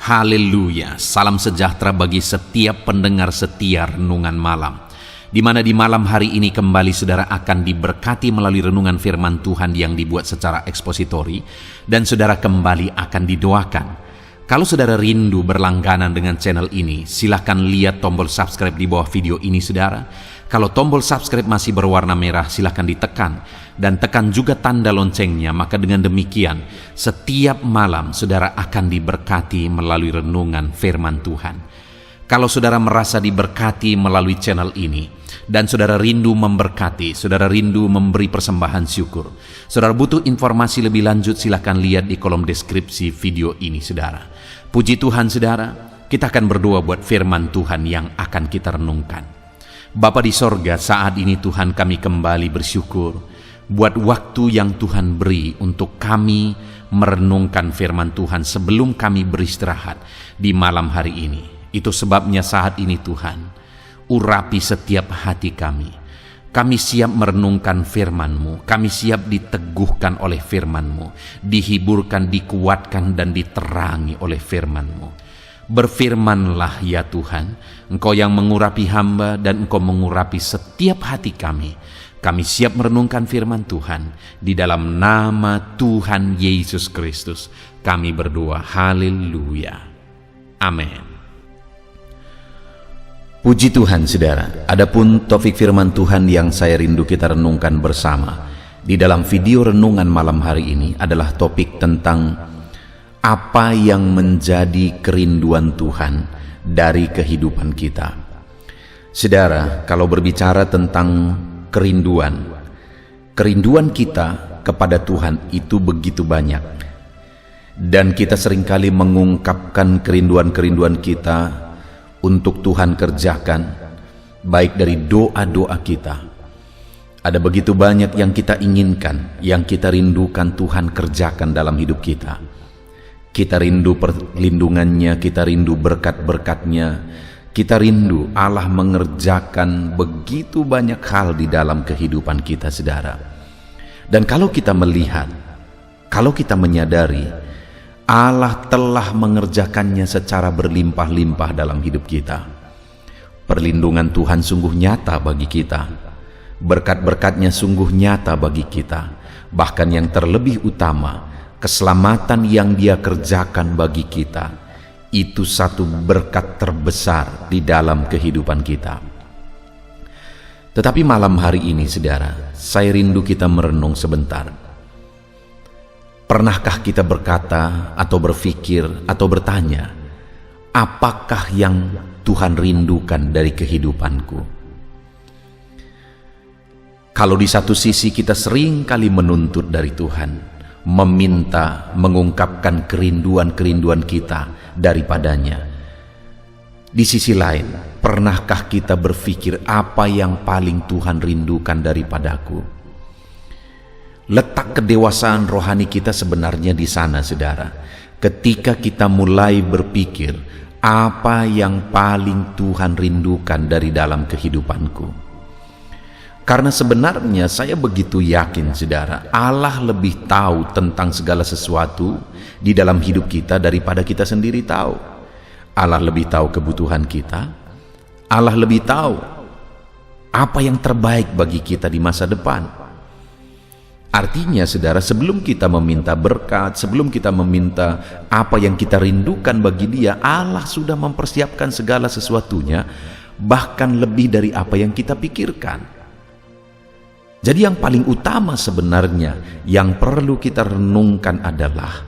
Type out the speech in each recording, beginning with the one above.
Haleluya, salam sejahtera bagi setiap pendengar setia Renungan Malam. Di mana di malam hari ini kembali saudara akan diberkati melalui renungan firman Tuhan yang dibuat secara ekspositori, dan saudara kembali akan didoakan. Kalau saudara rindu berlangganan dengan channel ini, silahkan lihat tombol subscribe di bawah video ini saudara. Kalau tombol subscribe masih berwarna merah, silahkan ditekan. Dan tekan juga tanda loncengnya, maka dengan demikian setiap malam saudara akan diberkati melalui renungan firman Tuhan. Kalau saudara merasa diberkati melalui channel ini, dan saudara rindu memberkati, saudara rindu memberi persembahan syukur, saudara butuh informasi lebih lanjut, silahkan lihat di kolom deskripsi video ini saudara. Puji Tuhan saudara, kita akan berdoa buat firman Tuhan yang akan kita renungkan. Bapa di sorga, saat ini Tuhan kami kembali bersyukur buat waktu yang Tuhan beri untuk kami merenungkan firman Tuhan sebelum kami beristirahat di malam hari ini. Itu sebabnya saat ini Tuhan, urapi setiap hati kami. Kami siap merenungkan firman-Mu, kami siap diteguhkan oleh firman-Mu, dihiburkan, dikuatkan, dan diterangi oleh firman-Mu. Berfirmanlah ya Tuhan, Engkau yang mengurapi hamba dan Engkau mengurapi setiap hati kami. Kami siap merenungkan firman Tuhan. Di dalam nama Tuhan Yesus Kristus kami berdoa, haleluya, amin. Puji Tuhan saudara, adapun topik firman Tuhan yang saya rindu kita renungkan bersama di dalam video renungan malam hari ini adalah topik tentang apa yang menjadi kerinduan Tuhan dari kehidupan kita. Saudara, kalau berbicara tentang kerinduan kita kepada Tuhan itu begitu banyak, dan kita seringkali mengungkapkan kerinduan-kerinduan kita untuk Tuhan kerjakan, baik dari doa-doa kita. Ada begitu banyak yang kita inginkan, yang kita rindukan Tuhan kerjakan dalam hidup kita. Kita rindu perlindungannya, kita rindu berkat-berkatnya, kita rindu Allah mengerjakan begitu banyak hal di dalam kehidupan kita saudara. Dan kalau kita melihat, kalau kita menyadari Allah telah mengerjakannya secara berlimpah-limpah dalam hidup kita. Perlindungan Tuhan sungguh nyata bagi kita. Berkat-berkatnya sungguh nyata bagi kita. Bahkan yang terlebih utama, keselamatan yang Dia kerjakan bagi kita, itu satu berkat terbesar di dalam kehidupan kita. Tetapi malam hari ini saudara, saya rindu kita merenung sebentar. Pernahkah kita berkata atau berpikir atau bertanya, apakah yang Tuhan rindukan dari kehidupanku? Kalau di satu sisi kita sering kali menuntut dari Tuhan, meminta, mengungkapkan kerinduan-kerinduan kita daripadanya. Di sisi lain, pernahkah kita berpikir apa yang paling Tuhan rindukan daripadaku? Letak kedewasaan rohani kita sebenarnya di sana saudara. Ketika kita mulai berpikir apa yang paling Tuhan rindukan dari dalam kehidupanku. Karena sebenarnya saya begitu yakin saudara, Allah lebih tahu tentang segala sesuatu di dalam hidup kita daripada kita sendiri tahu. Allah lebih tahu kebutuhan kita. Allah lebih tahu apa yang terbaik bagi kita di masa depan. Artinya saudara, sebelum kita meminta berkat, sebelum kita meminta apa yang kita rindukan bagi Dia, Allah sudah mempersiapkan segala sesuatunya, bahkan lebih dari apa yang kita pikirkan. Jadi yang paling utama sebenarnya yang perlu kita renungkan adalah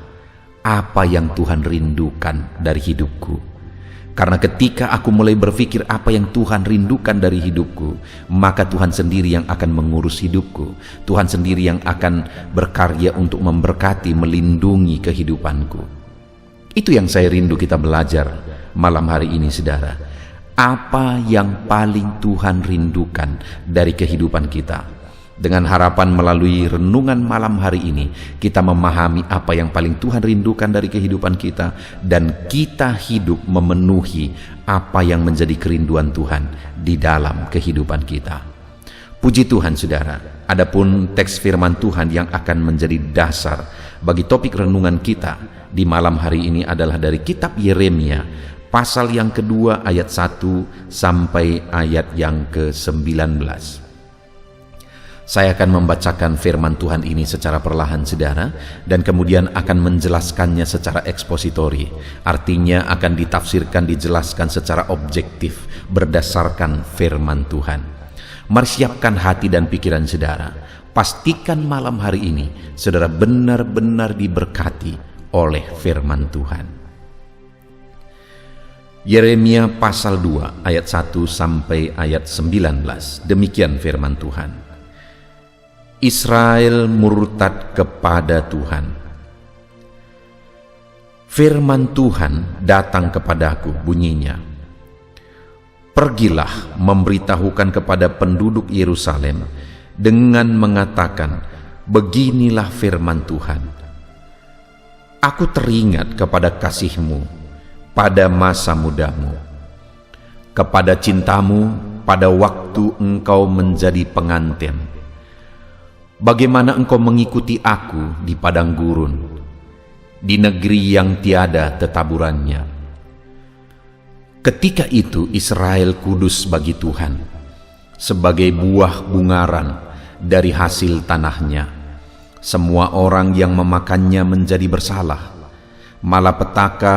apa yang Tuhan rindukan dari hidupku. Karena ketika aku mulai berpikir apa yang Tuhan rindukan dari hidupku, maka Tuhan sendiri yang akan mengurus hidupku. Tuhan sendiri yang akan berkarya untuk memberkati, melindungi kehidupanku. Itu yang saya rindu kita belajar malam hari ini saudara. Apa yang paling Tuhan rindukan dari kehidupan kita? Dengan harapan melalui renungan malam hari ini, kita memahami apa yang paling Tuhan rindukan dari kehidupan kita, dan kita hidup memenuhi apa yang menjadi kerinduan Tuhan di dalam kehidupan kita. Puji Tuhan saudara, adapun teks firman Tuhan yang akan menjadi dasar bagi topik renungan kita di malam hari ini adalah dari kitab Yeremia, pasal yang kedua ayat 1 sampai ayat yang ke-19. Saya akan membacakan firman Tuhan ini secara perlahan, saudara, dan kemudian akan menjelaskannya secara ekspositori. Artinya akan ditafsirkan, dijelaskan secara objektif berdasarkan firman Tuhan. Mari siapkan hati dan pikiran saudara. Pastikan malam hari ini saudara benar-benar diberkati oleh firman Tuhan. Yeremia pasal 2 ayat 1 sampai ayat 19. Demikian firman Tuhan. Israel murtad kepada Tuhan. Firman Tuhan datang kepadaku, bunyinya, pergilah memberitahukan kepada penduduk Yerusalem dengan mengatakan, beginilah firman Tuhan. Aku teringat kepada kasih-Mu pada masa mudamu, kepada cintamu pada waktu engkau menjadi pengantin. Bagaimana engkau mengikuti aku di padang gurun, di negeri yang tiada tetaburannya. Ketika itu Israel kudus bagi Tuhan, sebagai buah bungaran dari hasil tanahnya. Semua orang yang memakannya menjadi bersalah, malapetaka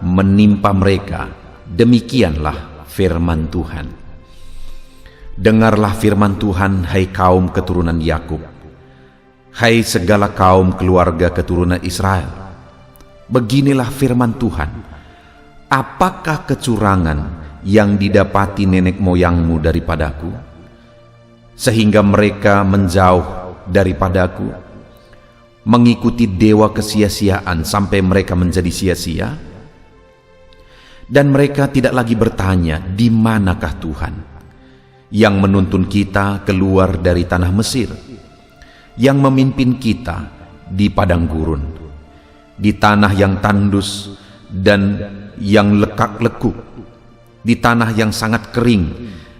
menimpa mereka. Demikianlah firman Tuhan. Dengarlah firman Tuhan, hai kaum keturunan Yakub, hai segala kaum keluarga keturunan Israel. Beginilah firman Tuhan. Apakah kecurangan yang didapati nenek moyangmu daripadaku, sehingga mereka menjauh daripadaku, mengikuti dewa kesia-siaan sampai mereka menjadi sia-sia? Dan mereka tidak lagi bertanya, di manakah Tuhan yang menuntun kita keluar dari tanah Mesir, yang memimpin kita di padang gurun, di tanah yang tandus dan yang lekak-lekuk, di tanah yang sangat kering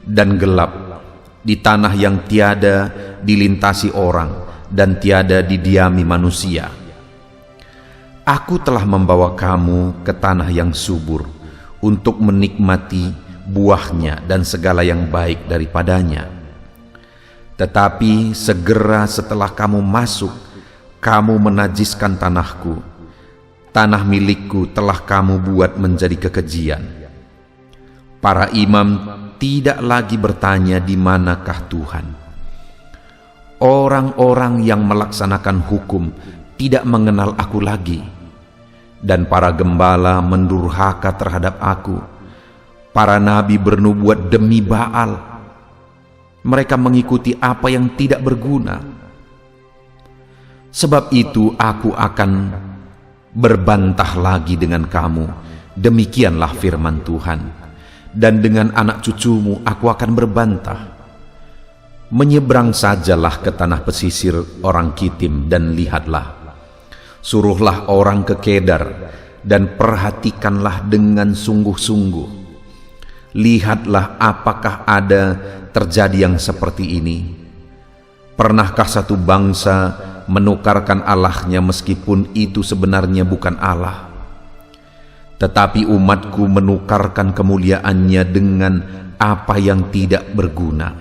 dan gelap, di tanah yang tiada dilintasi orang dan tiada didiami manusia. Aku telah membawa kamu ke tanah yang subur untuk menikmati buahnya dan segala yang baik daripadanya. Tetapi segera setelah kamu masuk, kamu menajiskan tanahku. Tanah milikku telah kamu buat menjadi kekejian. Para imam tidak lagi bertanya di manakah Tuhan. Orang-orang yang melaksanakan hukum tidak mengenal aku lagi. Dan para gembala mendurhaka terhadap aku. Para nabi bernubuat demi Baal. Mereka mengikuti apa yang tidak berguna. Sebab itu aku akan berbantah lagi dengan kamu. Demikianlah firman Tuhan. Dan dengan anak cucumu aku akan berbantah. Menyeberang sajalah ke tanah pesisir orang Kitim dan lihatlah. Suruhlah orang ke Kedar dan perhatikanlah dengan sungguh-sungguh. Lihatlah apakah ada terjadi yang seperti ini. Pernahkah satu bangsa menukarkan Allahnya meskipun itu sebenarnya bukan Allah? Tetapi umatku menukarkan kemuliaannya dengan apa yang tidak berguna.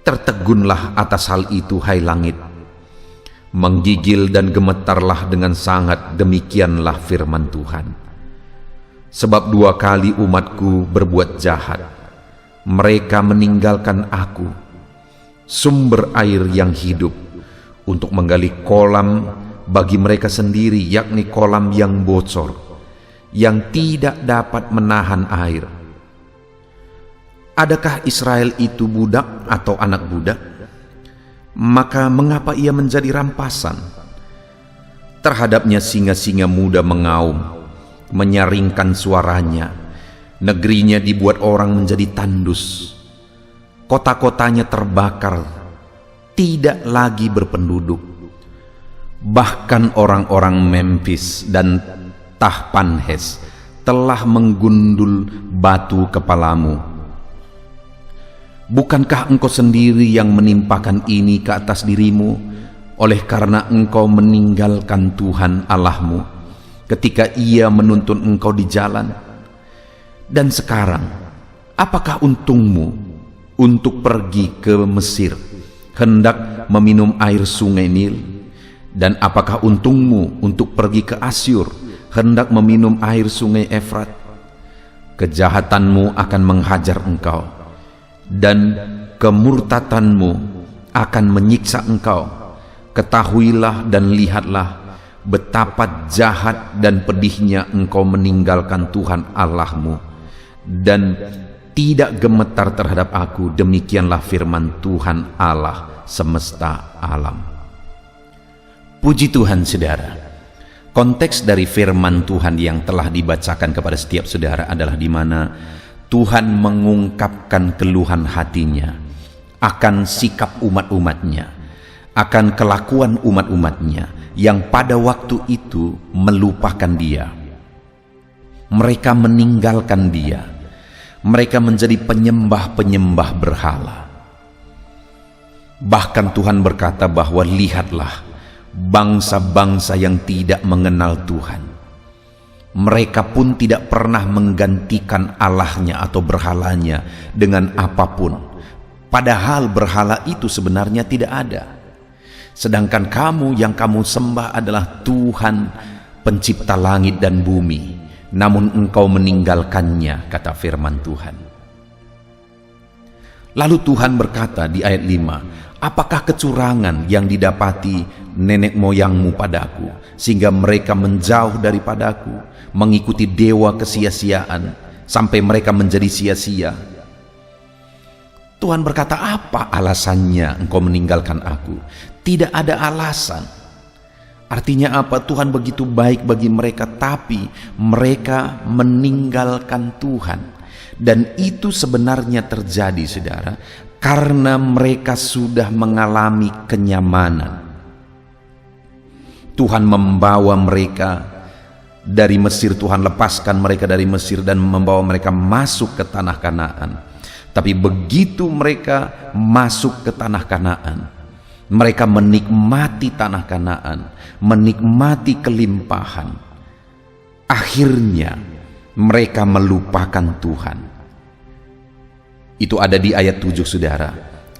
Tertegunlah atas hal itu, hai langit. Menggigil dan gemetarlah dengan sangat, demikianlah firman Tuhan. Sebab 2 kali umatku berbuat jahat. Mereka meninggalkan aku, sumber air yang hidup, untuk menggali kolam bagi mereka sendiri, yakni kolam yang bocor, yang tidak dapat menahan air. Adakah Israel itu budak atau anak budak? Maka mengapa ia menjadi rampasan? Terhadapnya singa-singa muda mengaum, menyaringkan suaranya. Negerinya dibuat orang menjadi tandus. Kota-kotanya terbakar, tidak lagi berpenduduk. Bahkan orang-orang Memphis dan Tahpanhes telah menggundul batu kepalamu. Bukankah engkau sendiri yang menimpakan ini ke atas dirimu, oleh karena engkau meninggalkan Tuhan Allahmu, ketika ia menuntun engkau di jalan? Dan sekarang, apakah untungmu untuk pergi ke Mesir, hendak meminum air sungai Nil? Dan apakah untungmu untuk pergi ke Asyur, hendak meminum air sungai Efrat? Kejahatanmu akan menghajar engkau, dan kemurtatanmu akan menyiksa engkau. Ketahuilah dan lihatlah betapa jahat dan pedihnya engkau meninggalkan Tuhan Allahmu, dan tidak gemetar terhadap aku. Demikianlah firman Tuhan Allah semesta alam. Puji Tuhan, saudara. Konteks dari firman Tuhan yang telah dibacakan kepada setiap saudara adalah di mana Tuhan mengungkapkan keluhan hatinya akan sikap umat-umatnya, akan kelakuan umat-umatnya yang pada waktu itu melupakan Dia. Mereka meninggalkan Dia. Mereka menjadi penyembah-penyembah berhala. Bahkan Tuhan berkata bahwa lihatlah bangsa-bangsa yang tidak mengenal Tuhan. Mereka pun tidak pernah menggantikan Allahnya atau berhalanya dengan apapun. Padahal berhala itu sebenarnya tidak ada. Sedangkan kamu yang kamu sembah adalah Tuhan pencipta langit dan bumi. Namun engkau meninggalkannya, kata firman Tuhan. Lalu Tuhan berkata di ayat 5, apakah kecurangan yang didapati nenek moyangmu padaku, sehingga mereka menjauh daripadaku, mengikuti dewa kesia-siaan, sampai mereka menjadi sia-sia? Tuhan berkata, apa alasannya engkau meninggalkan aku? Tidak ada alasan. Artinya apa? Tuhan begitu baik bagi mereka, tapi mereka meninggalkan Tuhan. Dan itu sebenarnya terjadi, saudara, karena mereka sudah mengalami kenyamanan. Tuhan membawa mereka dari Mesir, Tuhan lepaskan mereka dari Mesir dan membawa mereka masuk ke tanah Kanaan. Tapi begitu mereka masuk ke tanah Kanaan, mereka menikmati tanah Kanaan, menikmati kelimpahan. Akhirnya mereka melupakan Tuhan. Itu ada di ayat 7, saudara.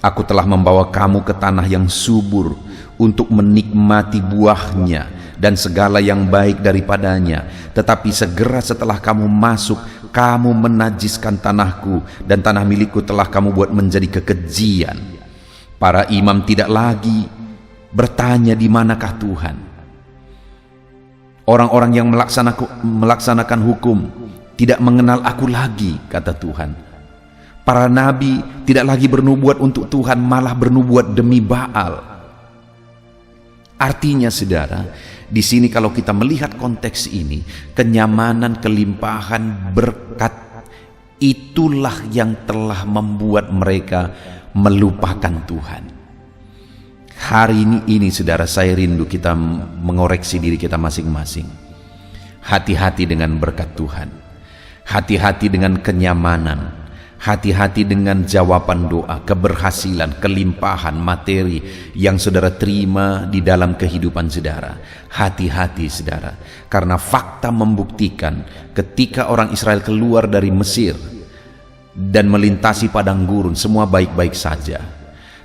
Aku telah membawa kamu ke tanah yang subur untuk menikmati buahnya dan segala yang baik daripadanya. Tetapi segera setelah kamu masuk, kamu menajiskan tanahku, dan tanah milikku telah kamu buat menjadi kekejian. Para imam tidak lagi bertanya di manakah Tuhan. Orang-orang yang melaksanakan hukum tidak mengenal aku lagi, kata Tuhan. Para nabi tidak lagi bernubuat untuk Tuhan, malah bernubuat demi Baal. Artinya, saudara, di sini kalau kita melihat konteks ini, kenyamanan, kelimpahan, berkat, itulah yang telah membuat mereka melupakan Tuhan. Hari ini, saudara, saya rindu kita mengoreksi diri kita masing-masing. Hati-hati dengan berkat Tuhan. Hati-hati dengan kenyamanan. Hati-hati dengan jawaban doa, keberhasilan, kelimpahan, materi yang saudara terima di dalam kehidupan saudara. Hati-hati, saudara, karena fakta membuktikan ketika orang Israel keluar dari Mesir dan melintasi padang gurun, semua baik-baik saja.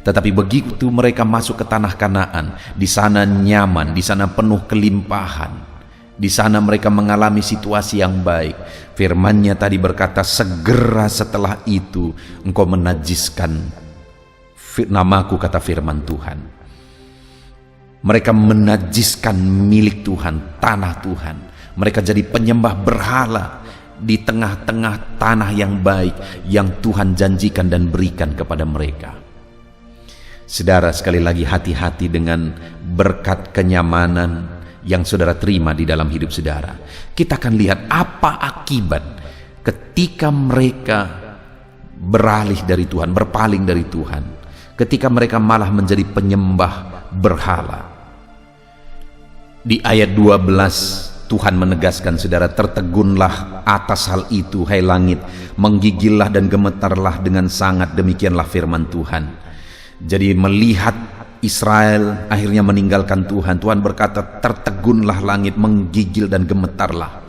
Tetapi begitu mereka masuk ke tanah Kanaan, di sana nyaman, di sana penuh kelimpahan. Di sana mereka mengalami situasi yang baik. Firman-Nya tadi berkata, segera setelah itu engkau menajiskan namaku, kata firman Tuhan. Mereka menajiskan milik Tuhan, tanah Tuhan. Mereka jadi penyembah berhala di tengah-tengah tanah yang baik yang Tuhan janjikan dan berikan kepada mereka. Saudara, sekali lagi hati-hati dengan berkat kenyamanan yang saudara terima di dalam hidup saudara. Kita akan lihat apa akibat ketika mereka beralih dari Tuhan, berpaling dari Tuhan, ketika mereka malah menjadi penyembah berhala. Di ayat 12 Tuhan menegaskan, saudara, tertegunlah atas hal itu, hai langit, menggigillah dan gemetarlah dengan sangat, demikianlah firman Tuhan. Jadi melihat Israel akhirnya meninggalkan Tuhan. Tuhan berkata, tertegunlah langit, menggigil dan gemetarlah.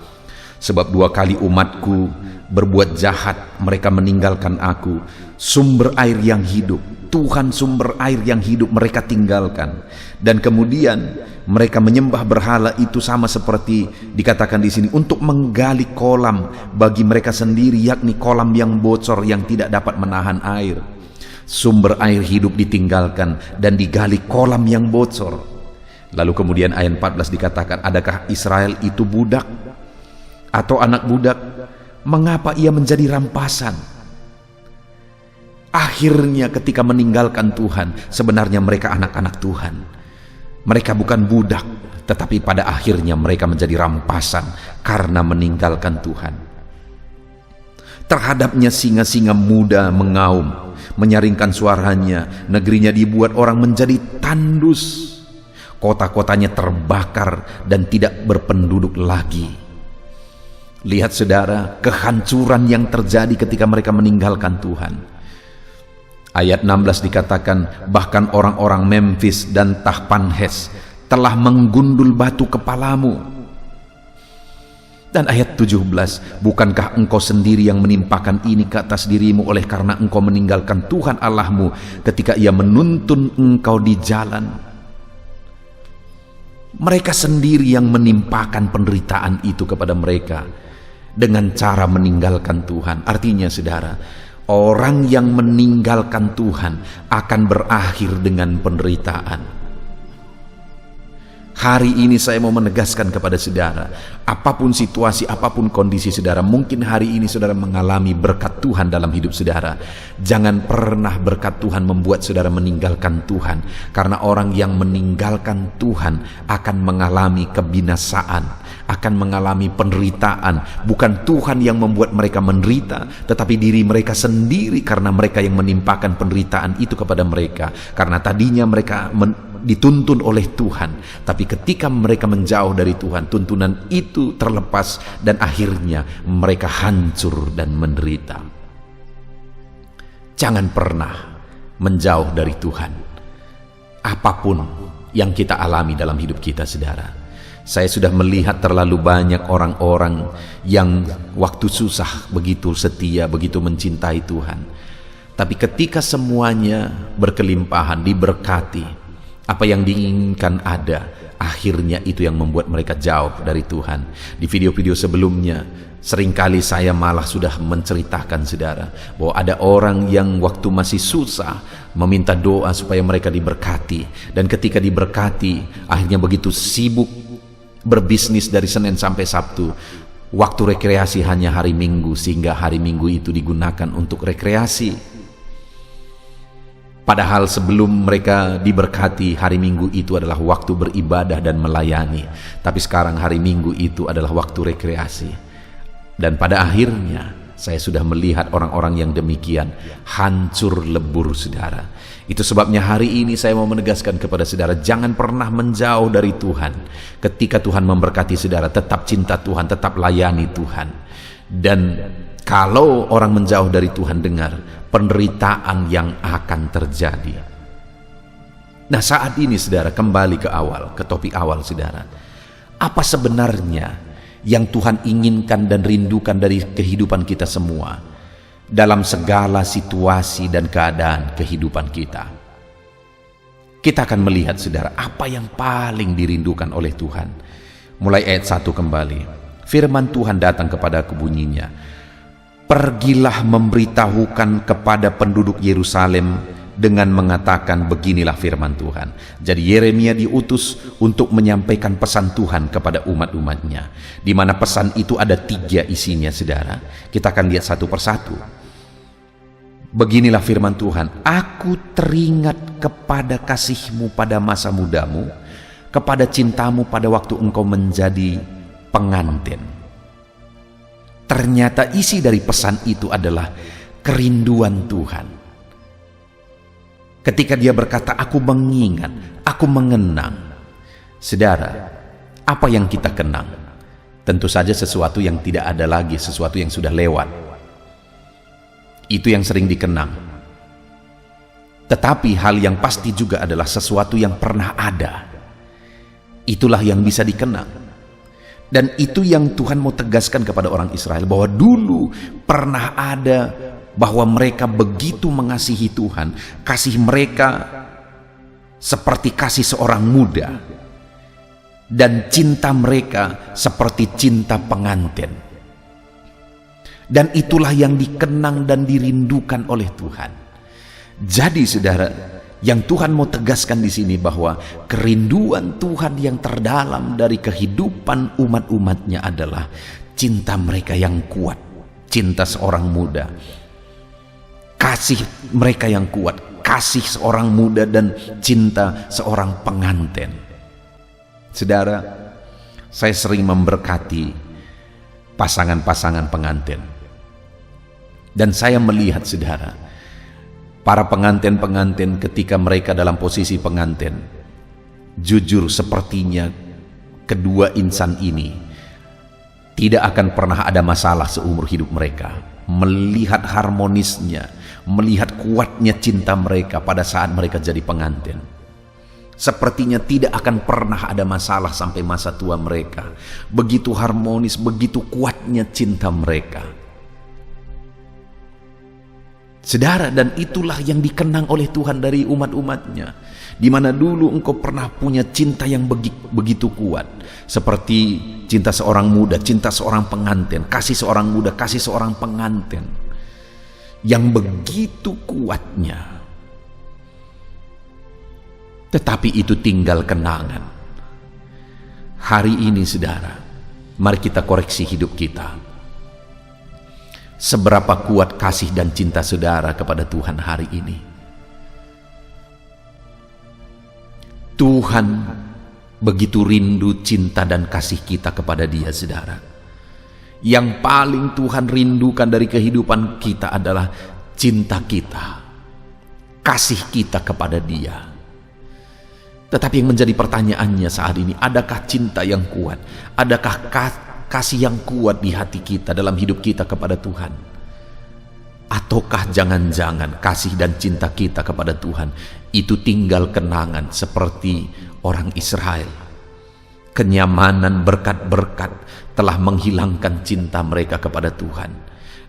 Sebab 2 kali umatku berbuat jahat, mereka meninggalkan aku. Sumber air yang hidup, Tuhan sumber air yang hidup mereka tinggalkan. Dan kemudian mereka menyembah berhala. Itu sama seperti dikatakan di sini, untuk menggali kolam bagi mereka sendiri, yakni kolam yang bocor yang tidak dapat menahan air. Sumber air hidup ditinggalkan dan digali kolam yang bocor. Lalu kemudian ayat 14 dikatakan, adakah Israel itu budak atau anak budak? Mengapa ia menjadi rampasan? Akhirnya ketika meninggalkan Tuhan, sebenarnya mereka anak-anak Tuhan. Mereka bukan budak, tetapi pada akhirnya mereka menjadi rampasan karena meninggalkan Tuhan. Terhadapnya singa-singa muda mengaum, menyaringkan suaranya. Negerinya dibuat orang menjadi tandus. Kota-kotanya terbakar dan tidak berpenduduk lagi. Lihat saudara, kehancuran yang terjadi ketika mereka meninggalkan Tuhan. Ayat 16 dikatakan, bahkan orang-orang Memphis dan Tahpanhes telah menggundul batu kepalamu. Dan ayat 17, bukankah engkau sendiri yang menimpakan ini ke atas dirimu oleh karena engkau meninggalkan Tuhan Allahmu ketika ia menuntun engkau di jalan? Mereka sendiri yang menimpakan penderitaan itu kepada mereka dengan cara meninggalkan Tuhan. Artinya saudara, orang yang meninggalkan Tuhan akan berakhir dengan penderitaan. Hari ini saya mau menegaskan kepada saudara, apapun situasi, apapun kondisi saudara, mungkin hari ini saudara mengalami berkat Tuhan dalam hidup saudara. Jangan pernah berkat Tuhan membuat saudara meninggalkan Tuhan, karena orang yang meninggalkan Tuhan akan mengalami kebinasaan, akan mengalami penderitaan. Bukan Tuhan yang membuat mereka menderita, tetapi diri mereka sendiri, karena mereka yang menimpakan penderitaan itu kepada mereka. Karena tadinya mereka dituntun oleh Tuhan, tapi ketika mereka menjauh dari Tuhan, tuntunan itu terlepas dan akhirnya mereka hancur dan menderita. Jangan pernah menjauh dari Tuhan, apapun yang kita alami dalam hidup kita saudara. Saya sudah melihat terlalu banyak orang-orang yang waktu susah begitu setia, begitu mencintai Tuhan, tapi ketika semuanya berkelimpahan, diberkati, apa yang diinginkan ada, akhirnya itu yang membuat mereka jauh dari Tuhan. Di video-video sebelumnya, seringkali saya malah sudah menceritakan saudara, bahwa ada orang yang waktu masih susah meminta doa supaya mereka diberkati. Dan ketika diberkati, akhirnya begitu sibuk berbisnis dari Senin sampai Sabtu, waktu rekreasi hanya hari Minggu, sehingga hari Minggu itu digunakan untuk rekreasi. Padahal sebelum mereka diberkati, hari Minggu itu adalah waktu beribadah dan melayani. Tapi sekarang hari Minggu itu adalah waktu rekreasi. Dan pada akhirnya saya sudah melihat orang-orang yang demikian hancur lebur saudara. Itu sebabnya hari ini saya mau menegaskan kepada saudara, jangan pernah menjauh dari Tuhan. Ketika Tuhan memberkati saudara, tetap cinta Tuhan, tetap layani Tuhan. Dan kalau orang menjauh dari Tuhan, dengar penderitaan yang akan terjadi. Nah, saat ini saudara, kembali ke awal, ke topik awal saudara. Apa sebenarnya yang Tuhan inginkan dan rindukan dari kehidupan kita semua dalam segala situasi dan keadaan kehidupan kita? Kita akan melihat saudara, apa yang paling dirindukan oleh Tuhan. Mulai ayat 1 kembali. Firman Tuhan datang kepadaku bunyinya, pergilah memberitahukan kepada penduduk Yerusalem dengan mengatakan, beginilah firman Tuhan. Jadi Yeremia diutus untuk menyampaikan pesan Tuhan kepada umat-umatnya, di mana pesan itu ada 3 isinya saudara. Kita akan lihat satu persatu. Beginilah firman Tuhan, aku teringat kepada kasihmu pada masa mudamu, kepada cintamu pada waktu engkau menjadi pengantin. Ternyata isi dari pesan itu adalah kerinduan Tuhan. Ketika dia berkata, aku mengingat, aku mengenang. Saudara, apa yang kita kenang? Tentu saja sesuatu yang tidak ada lagi, sesuatu yang sudah lewat. Itu yang sering dikenang. Tetapi hal yang pasti juga adalah sesuatu yang pernah ada. Itulah yang bisa dikenang. Dan itu yang Tuhan mau tegaskan kepada orang Israel, bahwa dulu pernah ada, bahwa mereka begitu mengasihi Tuhan. Kasih mereka seperti kasih seorang muda, dan cinta mereka seperti cinta pengantin. Dan itulah yang dikenang dan dirindukan oleh Tuhan. Jadi saudara, yang Tuhan mau tegaskan di sini bahwa kerinduan Tuhan yang terdalam dari kehidupan umat-umatnya adalah cinta mereka yang kuat, cinta seorang muda, kasih mereka yang kuat, kasih seorang muda dan cinta seorang pengantin. Saudara, saya sering memberkati pasangan-pasangan pengantin, dan saya melihat saudara, para pengantin-pengantin ketika mereka dalam posisi pengantin, jujur sepertinya kedua insan ini tidak akan pernah ada masalah seumur hidup mereka. Melihat harmonisnya, melihat kuatnya cinta mereka pada saat mereka jadi pengantin, sepertinya tidak akan pernah ada masalah sampai masa tua mereka. Begitu harmonis, begitu kuatnya cinta mereka. Saudara, dan itulah yang dikenang oleh Tuhan dari umat-umatnya. Di mana dulu engkau pernah punya cinta yang begitu kuat, seperti cinta seorang muda, cinta seorang pengantin, kasih seorang muda, kasih seorang pengantin, yang begitu kuatnya. Tetapi itu tinggal kenangan. Hari ini saudara, mari kita koreksi hidup kita. Seberapa kuat kasih dan cinta saudara kepada Tuhan hari ini? Tuhan begitu rindu cinta dan kasih kita kepada Dia, saudara. Yang paling Tuhan rindukan dari kehidupan kita adalah cinta kita, kasih kita kepada Dia. Tetapi yang menjadi pertanyaannya saat ini, adakah cinta yang kuat? Adakah kasih yang kuat di hati kita, dalam hidup kita kepada Tuhan? Ataukah jangan-jangan kasih dan cinta kita kepada Tuhan itu tinggal kenangan seperti orang Israel? Kenyamanan berkat-berkat telah menghilangkan cinta mereka kepada Tuhan,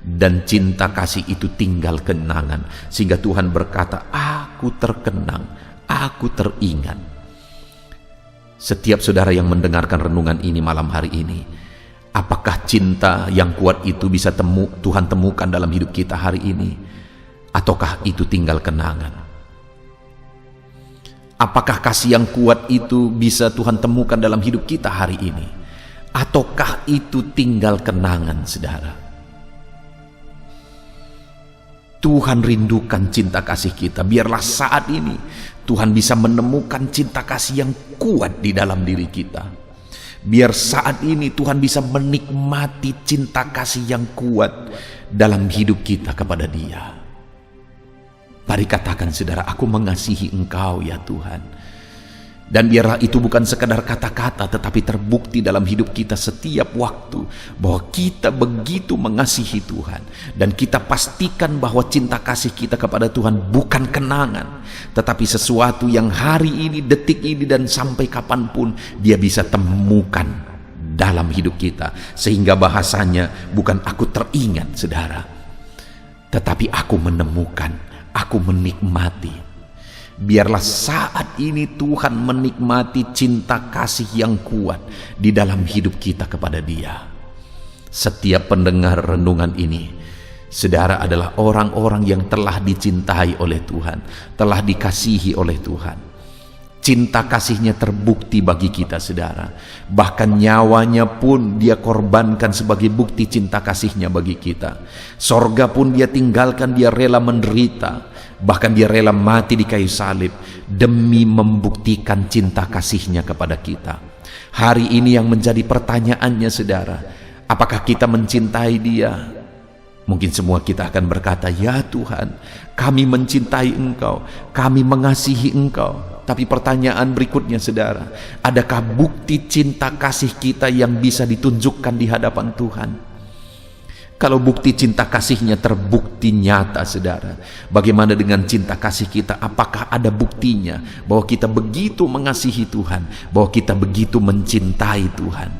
dan cinta kasih itu tinggal kenangan, sehingga Tuhan berkata, aku terkenang, aku teringat. Setiap saudara yang mendengarkan renungan ini malam hari ini, apakah cinta yang kuat itu bisa Tuhan temukan dalam hidup kita hari ini? Ataukah itu tinggal kenangan? Apakah kasih yang kuat itu bisa Tuhan temukan dalam hidup kita hari ini? Ataukah itu tinggal kenangan, saudara? Tuhan rindukan cinta kasih kita. Biarlah saat ini Tuhan bisa menemukan cinta kasih yang kuat di dalam diri kita. Biar saat ini Tuhan bisa menikmati cinta kasih yang kuat dalam hidup kita kepada Dia. Mari katakan saudara, aku mengasihi Engkau ya Tuhan. Dan biarlah itu bukan sekadar kata-kata, tetapi terbukti dalam hidup kita setiap waktu bahwa kita begitu mengasihi Tuhan. Dan kita pastikan bahwa cinta kasih kita kepada Tuhan bukan kenangan, tetapi sesuatu yang hari ini, detik ini, dan sampai kapanpun Dia bisa temukan dalam hidup kita. Sehingga bahasanya bukan aku teringat saudara, tetapi aku menemukan, aku menikmati. Biarlah saat ini Tuhan menikmati cinta kasih yang kuat di dalam hidup kita kepada Dia. Setiap pendengar renungan ini, saudara adalah orang-orang yang telah dicintai oleh Tuhan, telah dikasihi oleh Tuhan. Cinta kasihnya terbukti bagi kita, saudara. Bahkan nyawanya pun Dia korbankan sebagai bukti cinta kasihnya bagi kita. Sorga pun Dia tinggalkan, Dia rela menderita. Bahkan Dia rela mati di kayu salib demi membuktikan cinta kasihnya kepada kita. Hari ini yang menjadi pertanyaannya saudara, apakah kita mencintai Dia? Mungkin semua kita akan berkata, ya Tuhan, kami mencintai Engkau, kami mengasihi Engkau. Tapi pertanyaan berikutnya saudara, adakah bukti cinta kasih kita yang bisa ditunjukkan di hadapan Tuhan? Kalau bukti cinta kasihnya terbukti nyata, saudara, bagaimana dengan cinta kasih kita? Apakah ada buktinya bahwa kita begitu mengasihi Tuhan, bahwa kita begitu mencintai Tuhan?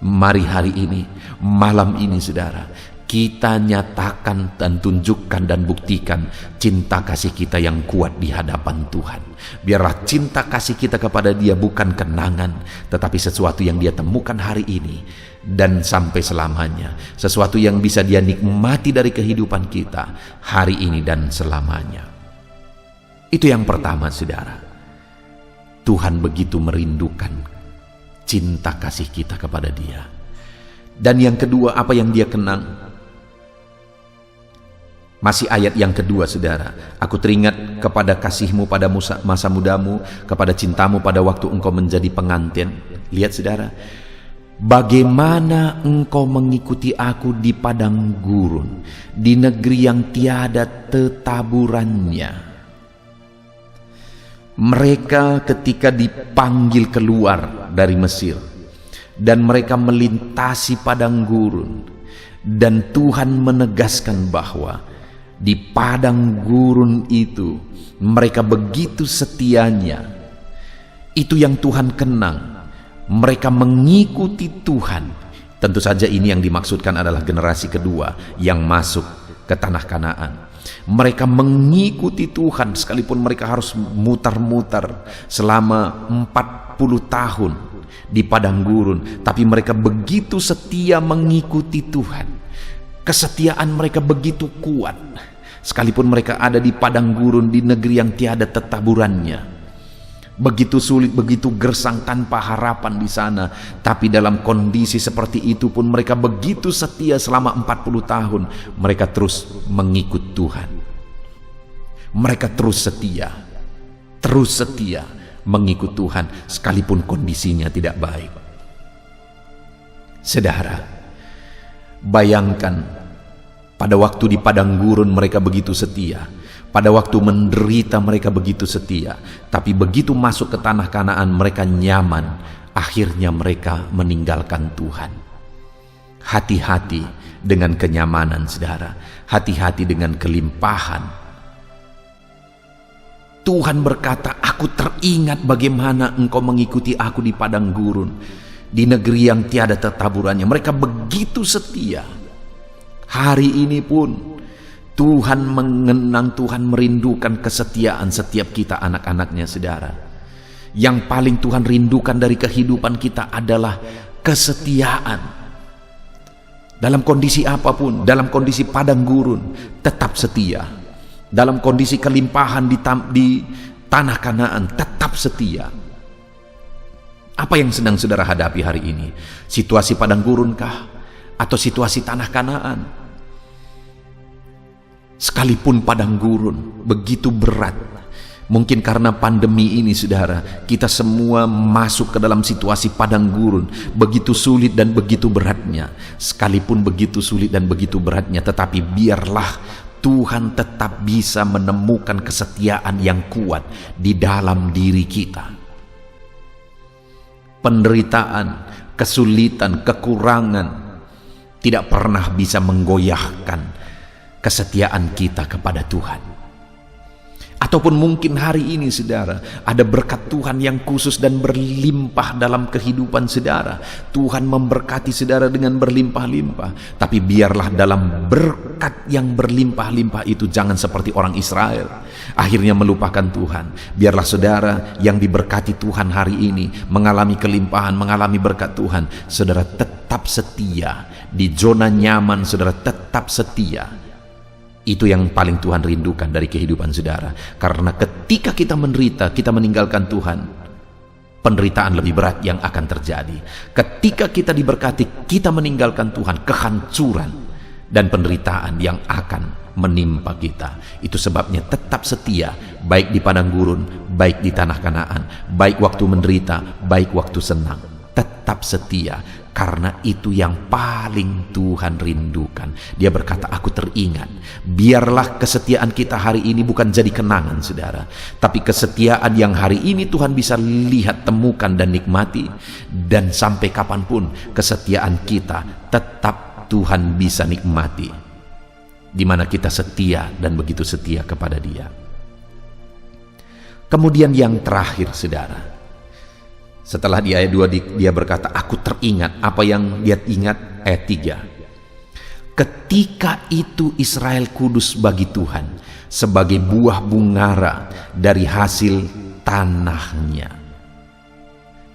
Mari hari ini, malam ini, saudara, kita nyatakan dan tunjukkan dan buktikan cinta kasih kita yang kuat di hadapan Tuhan. Biarlah cinta kasih kita kepada Dia bukan kenangan, tetapi sesuatu yang Dia temukan hari ini dan sampai selamanya, sesuatu yang bisa Dia nikmati dari kehidupan kita hari ini dan selamanya. Itu yang pertama, saudara. Tuhan begitu merindukan cinta kasih kita kepada Dia. Dan yang kedua, apa yang Dia kenang? Masih ayat yang kedua, saudara. Aku teringat kepada kasihmu pada masa mudamu, kepada cintamu pada waktu engkau menjadi pengantin. Lihat, saudara, bagaimana engkau mengikuti aku di padang gurun, di negeri yang tiada tetaburannya. Mereka ketika dipanggil keluar dari Mesir, dan mereka melintasi padang gurun, dan Tuhan menegaskan bahwa di padang gurun itu mereka begitu setianya. Itu yang Tuhan kenang. Mereka mengikuti Tuhan. Tentu saja ini yang dimaksudkan adalah generasi kedua yang masuk ke tanah Kanaan. Mereka mengikuti Tuhan sekalipun mereka harus mutar-mutar selama 40 tahun di padang gurun, tapi mereka begitu setia mengikuti Tuhan. Kesetiaan mereka begitu kuat, sekalipun mereka ada di padang gurun, di negeri yang tiada tetaburannya. Begitu sulit, begitu gersang, tanpa harapan di sana. Tapi dalam kondisi seperti itu pun mereka begitu setia selama 40 tahun. Mereka terus mengikut Tuhan. Mereka terus setia mengikut Tuhan, sekalipun kondisinya tidak baik. Saudara, bayangkan pada waktu di padang gurun mereka begitu setia, pada waktu menderita mereka begitu setia, tapi begitu masuk ke tanah Kanaan mereka nyaman, akhirnya mereka meninggalkan Tuhan. Hati-hati dengan kenyamanan, saudara. Hati-hati dengan kelimpahan. Tuhan berkata, aku teringat bagaimana engkau mengikuti aku di padang gurun, di negeri yang tiada tetaburannya. Mereka begitu setia. Hari ini pun Tuhan mengenang, Tuhan merindukan kesetiaan setiap kita anak-anaknya, saudara. Yang paling Tuhan rindukan dari kehidupan kita adalah kesetiaan. Dalam kondisi apapun, dalam kondisi padang gurun, tetap setia. Dalam kondisi kelimpahan di tanah Kanaan, tetap setia. Apa yang sedang saudara hadapi hari ini? Situasi padang gurun kah? Atau situasi tanah Kanaan? Sekalipun padang gurun begitu berat, mungkin karena pandemi ini, saudara, kita semua masuk ke dalam situasi padang gurun, begitu sulit dan begitu beratnya. Sekalipun begitu sulit dan begitu beratnya, tetapi biarlah Tuhan tetap bisa menemukan kesetiaan yang kuat di dalam diri kita. Penderitaan, kesulitan, kekurangan tidak pernah bisa menggoyahkan kesetiaan kita kepada Tuhan. Ataupun mungkin hari ini, saudara, ada berkat Tuhan yang khusus dan berlimpah dalam kehidupan saudara. Tuhan memberkati saudara dengan berlimpah-limpah. Tapi biarlah dalam berkat yang berlimpah-limpah itu jangan seperti orang Israel, akhirnya melupakan Tuhan. Biarlah saudara yang diberkati Tuhan hari ini, mengalami kelimpahan, mengalami berkat Tuhan, saudara tetap setia. Di zona nyaman saudara tetap setia. Itu yang paling Tuhan rindukan dari kehidupan saudara. Karena ketika kita menderita, kita meninggalkan Tuhan, penderitaan lebih berat yang akan terjadi. Ketika kita diberkati, kita meninggalkan Tuhan, kehancuran dan penderitaan yang akan menimpa kita. Itu sebabnya tetap setia, baik di padang gurun, baik di tanah Kanaan, baik waktu menderita, baik waktu senang. Tetap setia, karena itu yang paling Tuhan rindukan. Dia berkata, aku teringat. Biarlah kesetiaan kita hari ini bukan jadi kenangan, saudara, tapi kesetiaan yang hari ini Tuhan bisa lihat, temukan dan nikmati. Dan sampai kapanpun kesetiaan kita tetap Tuhan bisa nikmati, di mana kita setia dan begitu setia kepada Dia. Kemudian yang terakhir, saudara, setelah di ayat 2 dia berkata, aku teringat. Apa yang dia ingat? Ayat 3. Ketika itu Israel kudus bagi Tuhan, sebagai buah bungara dari hasil tanahnya.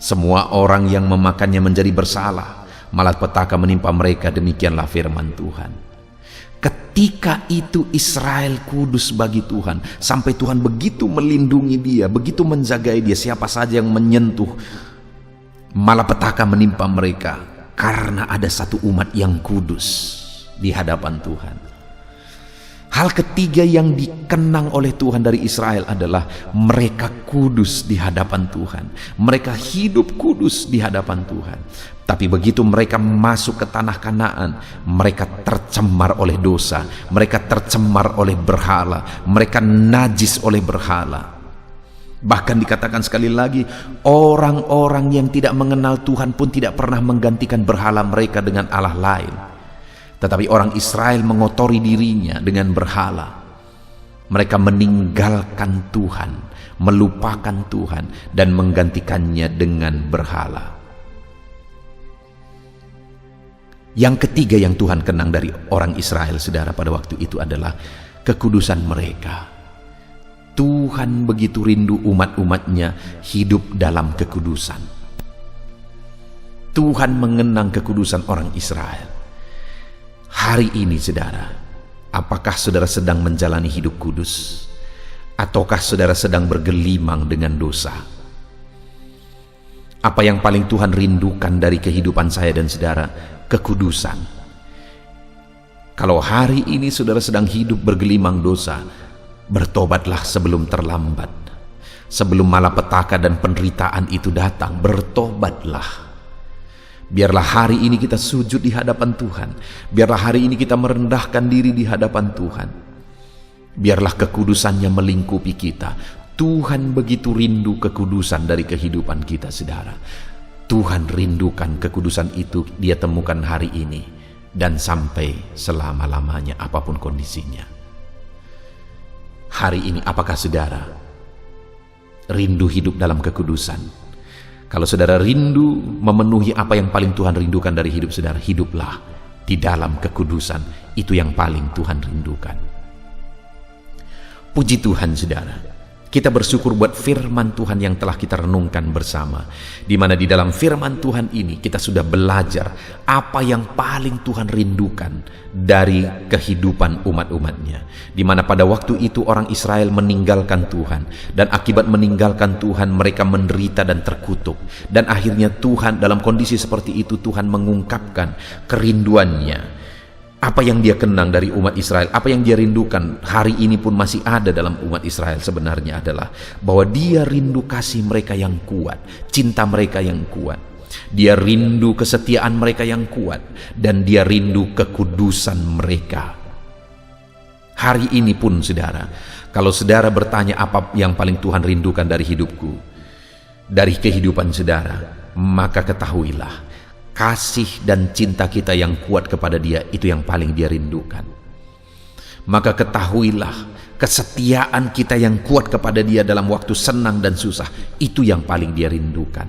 Semua orang yang memakannya menjadi bersalah, malapetaka menimpa mereka, demikianlah firman Tuhan. Ketika itu Israel kudus bagi Tuhan, sampai Tuhan begitu melindungi dia, begitu menjagai dia. Siapa saja yang menyentuh, malapetaka menimpa mereka, karena ada satu umat yang kudus di hadapan Tuhan. Hal ketiga yang dikenang oleh Tuhan dari Israel adalah mereka kudus di hadapan Tuhan. Mereka hidup kudus di hadapan Tuhan. Tapi begitu mereka masuk ke tanah Kanaan, mereka tercemar oleh dosa, mereka tercemar oleh berhala, mereka najis oleh berhala. Bahkan dikatakan sekali lagi, orang-orang yang tidak mengenal Tuhan pun tidak pernah menggantikan berhala mereka dengan Allah lain. Tetapi orang Israel mengotori dirinya dengan berhala. Mereka meninggalkan Tuhan, melupakan Tuhan, dan menggantikannya dengan berhala. Yang ketiga yang Tuhan kenang dari orang Israel, saudara, pada waktu itu adalah kekudusan mereka. Tuhan begitu rindu umat-umatnya hidup dalam kekudusan. Tuhan mengenang kekudusan orang Israel. Hari ini, saudara, apakah saudara sedang menjalani hidup kudus? Ataukah saudara sedang bergelimang dengan dosa? Apa yang paling Tuhan rindukan dari kehidupan saya dan saudara? Kekudusan. Kalau hari ini saudara sedang hidup bergelimang dosa, bertobatlah sebelum terlambat. Sebelum malapetaka dan penderitaan itu datang, bertobatlah. Biarlah hari ini kita sujud di hadapan Tuhan. Biarlah hari ini kita merendahkan diri di hadapan Tuhan. Biarlah kekudusannya melingkupi kita. Tuhan begitu rindu kekudusan dari kehidupan kita, saudara. Tuhan rindukan kekudusan itu, dia temukan hari ini dan sampai selama-lamanya apapun kondisinya. Hari ini apakah saudara rindu hidup dalam kekudusan? Kalau saudara rindu memenuhi apa yang paling Tuhan rindukan dari hidup saudara, hiduplah di dalam kekudusan. Itu yang paling Tuhan rindukan. Puji Tuhan, saudara. Kita bersyukur buat firman Tuhan yang telah kita renungkan bersama. Di mana di dalam firman Tuhan ini kita sudah belajar apa yang paling Tuhan rindukan dari kehidupan umat-umatnya. Di mana pada waktu itu orang Israel meninggalkan Tuhan. Dan akibat meninggalkan Tuhan mereka menderita dan terkutuk. Dan akhirnya Tuhan dalam kondisi seperti itu Tuhan mengungkapkan kerinduannya. Apa yang dia kenang dari umat Israel, apa yang dia rindukan hari ini pun masih ada dalam umat Israel sebenarnya adalah bahwa dia rindu kasih mereka yang kuat, cinta mereka yang kuat. Dia rindu kesetiaan mereka yang kuat, dan dia rindu kekudusan mereka. Hari ini pun, saudara, kalau saudara bertanya apa yang paling Tuhan rindukan dari hidupku, dari kehidupan saudara, maka ketahuilah, kasih dan cinta kita yang kuat kepada dia, itu yang paling dia rindukan. Maka ketahuilah, kesetiaan kita yang kuat kepada dia dalam waktu senang dan susah, itu yang paling dia rindukan.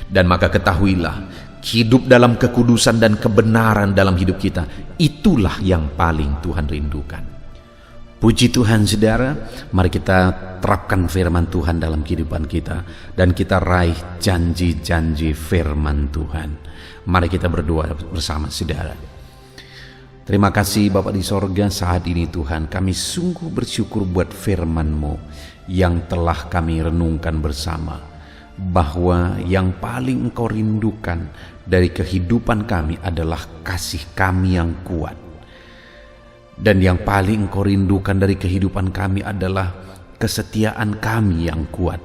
Dan maka ketahuilah, hidup dalam kekudusan dan kebenaran dalam hidup kita, itulah yang paling Tuhan rindukan. Puji Tuhan, saudara. Mari kita terapkan firman Tuhan dalam kehidupan kita, dan kita raih janji-janji firman Tuhan. Mari kita berdoa bersama, saudara. Terima kasih Bapa di sorga, saat ini Tuhan kami sungguh bersyukur buat firman-Mu yang telah kami renungkan bersama, bahwa yang paling Engkau rindukan dari kehidupan kami adalah kasih kami yang kuat. Dan yang paling Engkau rindukan dari kehidupan kami adalah kesetiaan kami yang kuat.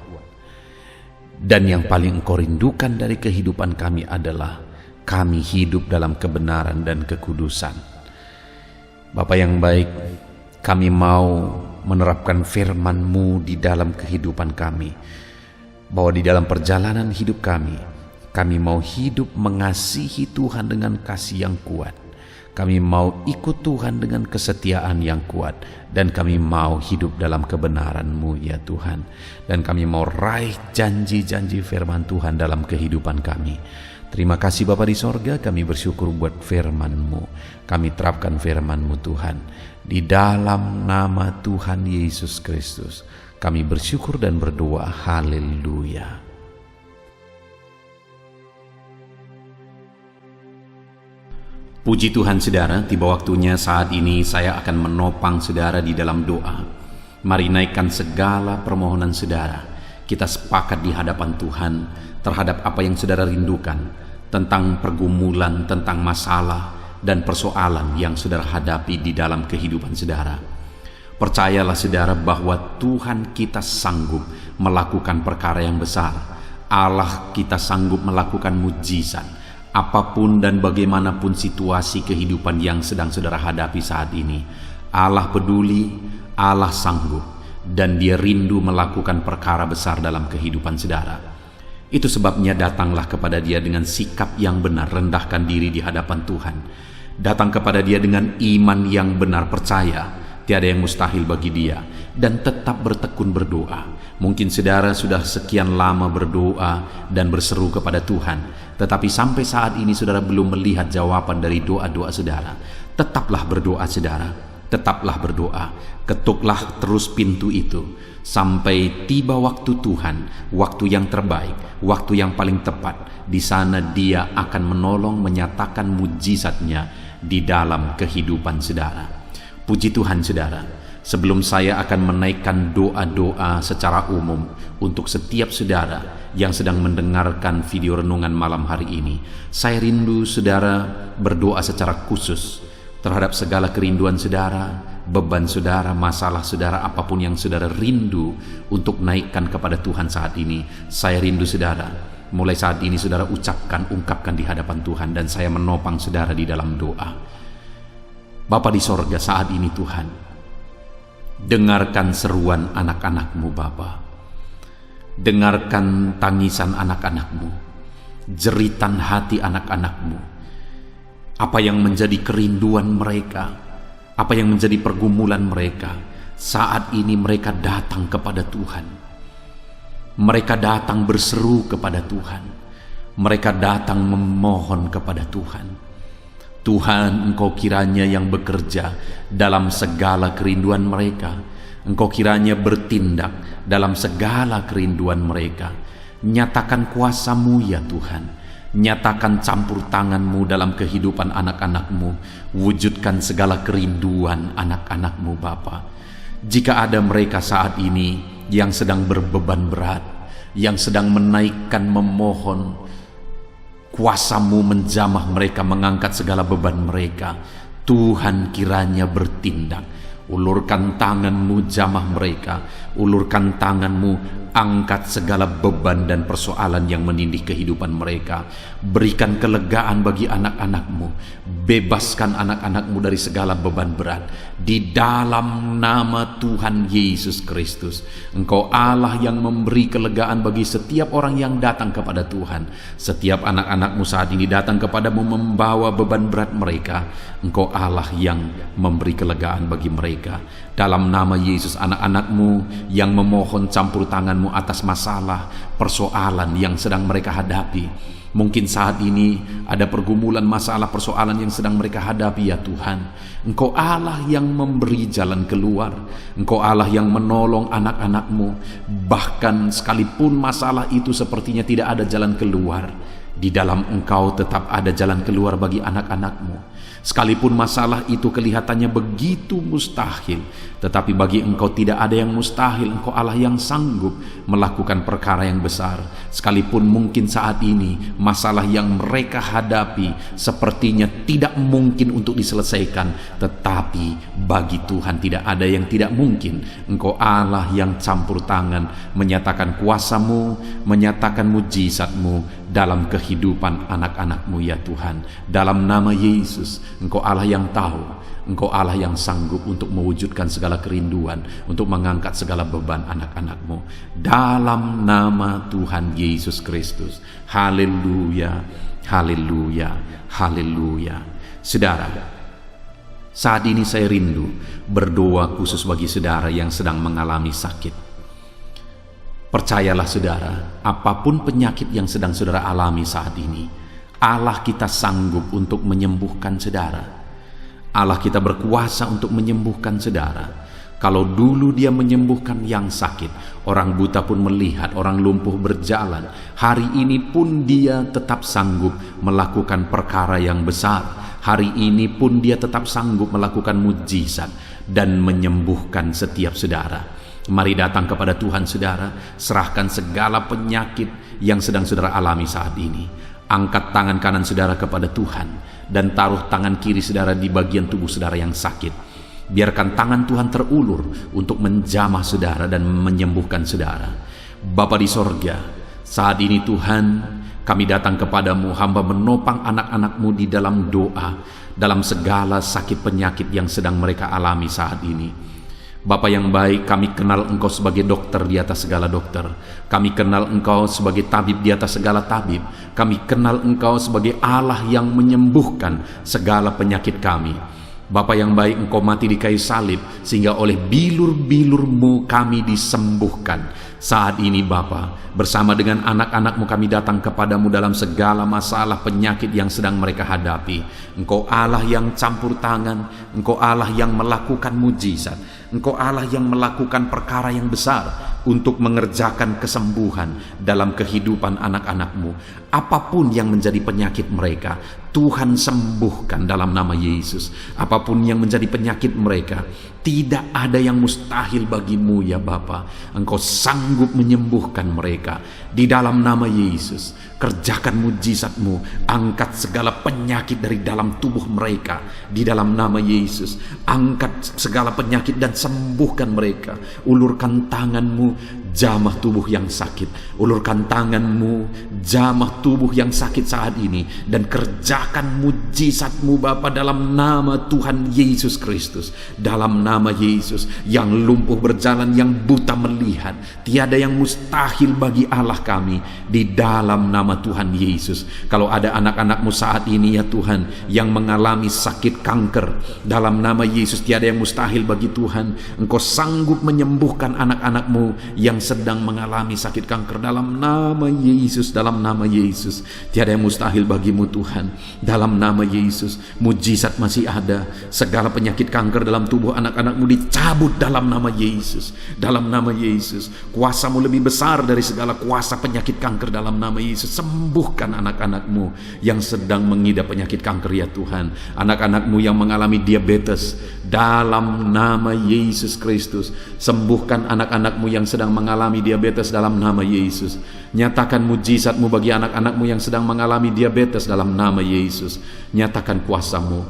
Dan yang paling Engkau rindukan dari kehidupan kami adalah kami hidup dalam kebenaran dan kekudusan. Bapa yang baik, kami mau menerapkan firman-Mu di dalam kehidupan kami, bahwa di dalam perjalanan hidup kami mau hidup mengasihi Tuhan dengan kasih yang kuat. Kami mau ikut Tuhan dengan kesetiaan yang kuat, dan kami mau hidup dalam kebenaran-Mu ya Tuhan. Dan kami mau raih janji-janji firman Tuhan dalam kehidupan kami. Terima kasih Bapa di sorga, kami bersyukur buat firman-Mu. Kami terapkan firman-Mu Tuhan. Di dalam nama Tuhan Yesus Kristus, kami bersyukur dan berdoa. Haleluya. Puji Tuhan saudara, tiba waktunya saat ini saya akan menopang saudara di dalam doa. Mari naikkan segala permohonan saudara. Kita sepakat di hadapan Tuhan terhadap apa yang saudara rindukan, tentang pergumulan, tentang masalah dan persoalan yang saudara hadapi di dalam kehidupan saudara. Percayalah saudara bahwa Tuhan kita sanggup melakukan perkara yang besar. Allah kita sanggup melakukan mujizat. Apapun dan bagaimanapun situasi kehidupan yang sedang saudara hadapi saat ini, Allah peduli, Allah sanggup, dan Dia rindu melakukan perkara besar dalam kehidupan saudara. Itu sebabnya datanglah kepada Dia dengan sikap yang benar, rendahkan diri di hadapan Tuhan. Datang kepada Dia dengan iman yang benar, percaya tiada yang mustahil bagi Dia, dan tetap bertekun berdoa. Mungkin saudara sudah sekian lama berdoa dan berseru kepada Tuhan, tetapi sampai saat ini saudara belum melihat jawaban dari doa-doa saudara. Tetaplah berdoa saudara, tetaplah berdoa. Ketuklah terus pintu itu sampai tiba waktu Tuhan, waktu yang terbaik, waktu yang paling tepat. Di sana Dia akan menolong, menyatakan mujizatnya di dalam kehidupan saudara. Puji Tuhan saudara. Sebelum saya akan menaikkan doa-doa secara umum untuk setiap saudara yang sedang mendengarkan video renungan malam hari ini, saya rindu saudara berdoa secara khusus terhadap segala kerinduan saudara, beban saudara, masalah saudara, apapun yang saudara rindu untuk naikkan kepada Tuhan saat ini. Saya rindu saudara, mulai saat ini saudara ungkapkan di hadapan Tuhan, dan saya menopang saudara di dalam doa. Bapa di sorga, saat ini Tuhan, dengarkan seruan anak-anak-Mu Bapa. Dengarkan tangisan anak-anak-Mu, jeritan hati anak-anak-Mu. Apa yang menjadi kerinduan mereka, apa yang menjadi pergumulan mereka. Saat ini mereka datang kepada Tuhan. Mereka datang berseru kepada Tuhan. Mereka datang memohon kepada Tuhan. Tuhan, Engkau kiranya yang bekerja dalam segala kerinduan mereka. Engkau kiranya bertindak dalam segala kerinduan mereka. Nyatakan kuasa-Mu ya Tuhan. Nyatakan campur tangan-Mu dalam kehidupan anak-anak-Mu. Wujudkan segala kerinduan anak-anak-Mu Bapa. Jika ada mereka saat ini yang sedang berbeban berat, yang sedang menaikkan, memohon, kuasa-Mu menjamah mereka, mengangkat segala beban mereka. Tuhan kiranya bertindak. Ulurkan tangan-Mu, jamah mereka. Ulurkan tangan-Mu, angkat segala beban dan persoalan yang menindih kehidupan mereka. Berikan kelegaan bagi anak-anak-Mu. Bebaskan anak-anak-Mu dari segala beban berat. Di dalam nama Tuhan Yesus Kristus, Engkau Allah yang memberi kelegaan bagi setiap orang yang datang kepada Tuhan. Setiap anak-anak-Mu saat ini datang kepadamu membawa beban berat mereka. Engkau Allah yang memberi kelegaan bagi mereka. Dalam nama Yesus, anak-anak-Mu yang memohon campur tangan-Mu atas masalah, persoalan yang sedang mereka hadapi. Mungkin saat ini ada pergumulan, masalah, persoalan yang sedang mereka hadapi ya Tuhan. Engkau Allah yang memberi jalan keluar. Engkau Allah yang menolong anak-anak-Mu. Bahkan sekalipun masalah itu sepertinya tidak ada jalan keluar, di dalam Engkau tetap ada jalan keluar bagi anak-anak-Mu. Sekalipun masalah itu kelihatannya begitu mustahil, tetapi bagi Engkau tidak ada yang mustahil. Engkau Allah yang sanggup melakukan perkara yang besar. Sekalipun mungkin saat ini masalah yang mereka hadapi sepertinya tidak mungkin untuk diselesaikan, tetapi bagi Tuhan tidak ada yang tidak mungkin. Engkau Allah yang campur tangan, menyatakan kuasa-Mu, menyatakan mujizat-Mu dalam kehidupan anak-anak-Mu ya Tuhan. Dalam nama Yesus, Engkau Allah yang tahu, Engkau Allah yang sanggup untuk mewujudkan segala kerinduan, untuk mengangkat segala beban anak-anak-Mu. Dalam nama Tuhan Yesus Kristus. Haleluya, haleluya, haleluya. Saudara, Saat ini saya rindu berdoa khusus bagi saudara yang sedang mengalami sakit. Percayalah saudara, apapun penyakit yang sedang saudara alami saat ini, Allah kita sanggup untuk menyembuhkan saudara. Allah kita berkuasa untuk menyembuhkan saudara. Kalau dulu Dia menyembuhkan yang sakit, orang buta pun melihat, orang lumpuh berjalan. Hari ini pun Dia tetap sanggup melakukan perkara yang besar. Hari ini pun Dia tetap sanggup melakukan mujizat dan menyembuhkan setiap saudara. Mari datang kepada Tuhan saudara, serahkan segala penyakit yang sedang saudara alami saat ini. Angkat tangan kanan saudara kepada Tuhan dan taruh tangan kiri saudara di bagian tubuh saudara yang sakit. Biarkan tangan Tuhan terulur untuk menjamah saudara dan menyembuhkan saudara. Bapa di sorga, saat ini Tuhan, kami datang kepadamu, hamba menopang anak-anakmu di dalam doa, dalam segala sakit penyakit yang sedang mereka alami saat ini. Bapa yang baik, kami kenal Engkau sebagai dokter di atas segala dokter. Kami kenal Engkau sebagai tabib di atas segala tabib. Kami kenal Engkau sebagai Allah yang menyembuhkan segala penyakit kami. Bapa yang baik, Engkau mati di kayu salib sehingga oleh bilur-bilur-Mu kami disembuhkan. Saat ini Bapa, bersama dengan anak-anak-Mu kami datang kepadamu dalam segala masalah penyakit yang sedang mereka hadapi. Engkau Allah yang campur tangan, Engkau Allah yang melakukan mujizat, Engkau Allah yang melakukan perkara yang besar untuk mengerjakan kesembuhan dalam kehidupan anak-anak-Mu. Apapun yang menjadi penyakit mereka, Tuhan sembuhkan dalam nama Yesus. Apapun yang menjadi penyakit mereka, tidak ada yang mustahil bagimu ya Bapa. Engkau sanggup menyembuhkan mereka di dalam nama Yesus. Kerjakan mujizat-Mu, angkat segala penyakit dari dalam tubuh mereka di dalam nama Yesus. Angkat segala penyakit dan sembuhkan mereka. Ulurkan tangan-Mu, jamah tubuh yang sakit. Ulurkan tangan-Mu, jamah tubuh yang sakit saat ini, dan kerjakan mujizat-Mu Bapa dalam nama Tuhan Yesus Kristus. Dalam nama Yesus, yang lumpuh berjalan, yang buta melihat. Tiada yang mustahil bagi Allah kami di dalam nama Tuhan Yesus. Kalau ada anak-anak-Mu saat ini ya Tuhan yang mengalami sakit kanker, dalam nama Yesus tiada yang mustahil bagi Tuhan. Engkau sanggup menyembuhkan anak-anak-Mu yang sedang mengalami sakit kanker dalam nama Yesus. Dalam nama Yesus tiada yang mustahil bagimu Tuhan. Dalam nama Yesus mujizat masih ada. Segala penyakit kanker dalam tubuh anak-anak-Mu dicabut dalam nama Yesus. Dalam nama Yesus, kuasa-Mu lebih besar dari segala kuasa penyakit kanker dalam nama Yesus. Sembuhkan anak-anak-Mu yang sedang mengidap penyakit kanker ya Tuhan. Anak-anak-Mu yang mengalami diabetes dalam nama Yesus Kristus. Sembuhkan anak-anak-Mu yang sedang mengalami diabetes dalam nama Yesus. Nyatakan mujizat-Mu bagi anak-anak-Mu yang sedang mengalami diabetes dalam nama Yesus. Nyatakan kuasa-Mu,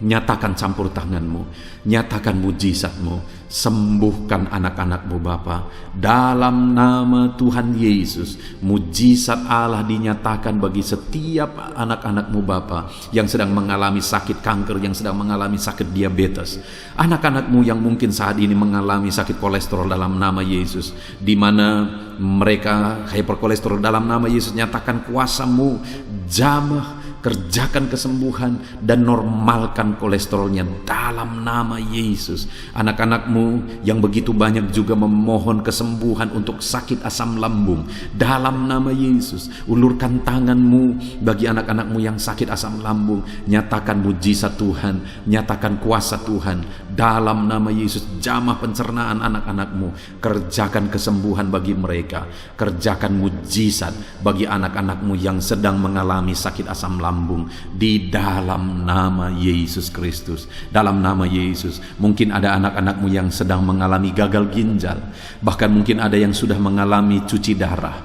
nyatakan campur tangan-Mu, nyatakan mujizat-Mu. Sembuhkan anak-anak-Mu Bapa dalam nama Tuhan Yesus. Mujizat Allah dinyatakan bagi setiap anak-anak-Mu Bapa yang sedang mengalami sakit kanker, yang sedang mengalami sakit diabetes. Anak-anak-Mu yang mungkin saat ini mengalami sakit kolesterol dalam nama Yesus, di mana mereka hiperkolesterol dalam nama Yesus. Nyatakan kuasa-Mu, jamah, kerjakan kesembuhan dan normalkan kolesterolnya dalam nama Yesus. Anak-anak-Mu yang begitu banyak juga memohon kesembuhan untuk sakit asam lambung dalam nama Yesus. Ulurkan tangan-Mu bagi anak-anak-Mu yang sakit asam lambung. Nyatakan mujizat Tuhan, nyatakan kuasa Tuhan dalam nama Yesus. Jamah pencernaan anak-anak-Mu, kerjakan kesembuhan bagi mereka. Kerjakan mujizat bagi anak-anak-Mu yang sedang mengalami sakit asam lambung di dalam nama Yesus Kristus. Dalam nama Yesus. Mungkin ada anak-anak-Mu yang sedang mengalami gagal ginjal, bahkan mungkin ada yang sudah mengalami cuci darah.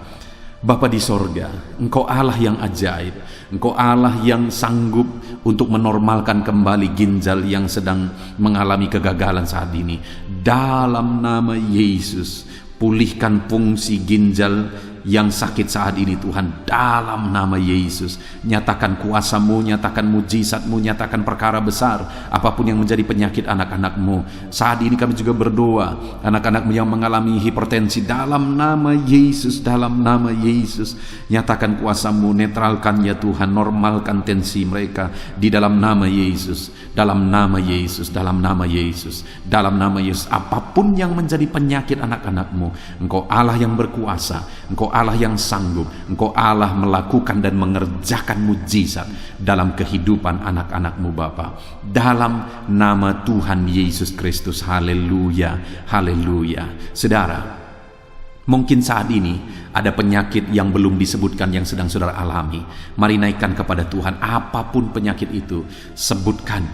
Bapa di sorga, Engkau Allah yang ajaib. Engkau Allah yang sanggup untuk menormalkan kembali ginjal yang sedang mengalami kegagalan saat ini. Dalam nama Yesus, pulihkan fungsi ginjal yang sakit saat ini Tuhan, dalam nama Yesus, nyatakan kuasa-Mu, nyatakan mujizat-Mu, nyatakan perkara besar, apapun yang menjadi penyakit anak-anak-Mu. Saat ini kami juga berdoa, anak-anak-Mu yang mengalami hipertensi, dalam nama Yesus, dalam nama Yesus, nyatakan kuasa-Mu, netralkan ya Tuhan, normalkan tensi mereka di dalam nama Yesus, dalam nama Yesus, dalam nama Yesus, dalam nama Yesus. Apapun yang menjadi penyakit anak-anak-Mu, Engkau Allah yang berkuasa, Engkau Allah yang sanggup, Engkau Allah melakukan dan mengerjakan mujizat dalam kehidupan anak-anak-Mu Bapa, dalam nama Tuhan Yesus Kristus. Haleluya, haleluya. Saudara, mungkin saat ini ada penyakit yang belum disebutkan yang sedang saudara alami. Mari naikkan kepada Tuhan, apapun penyakit itu, sebutkan,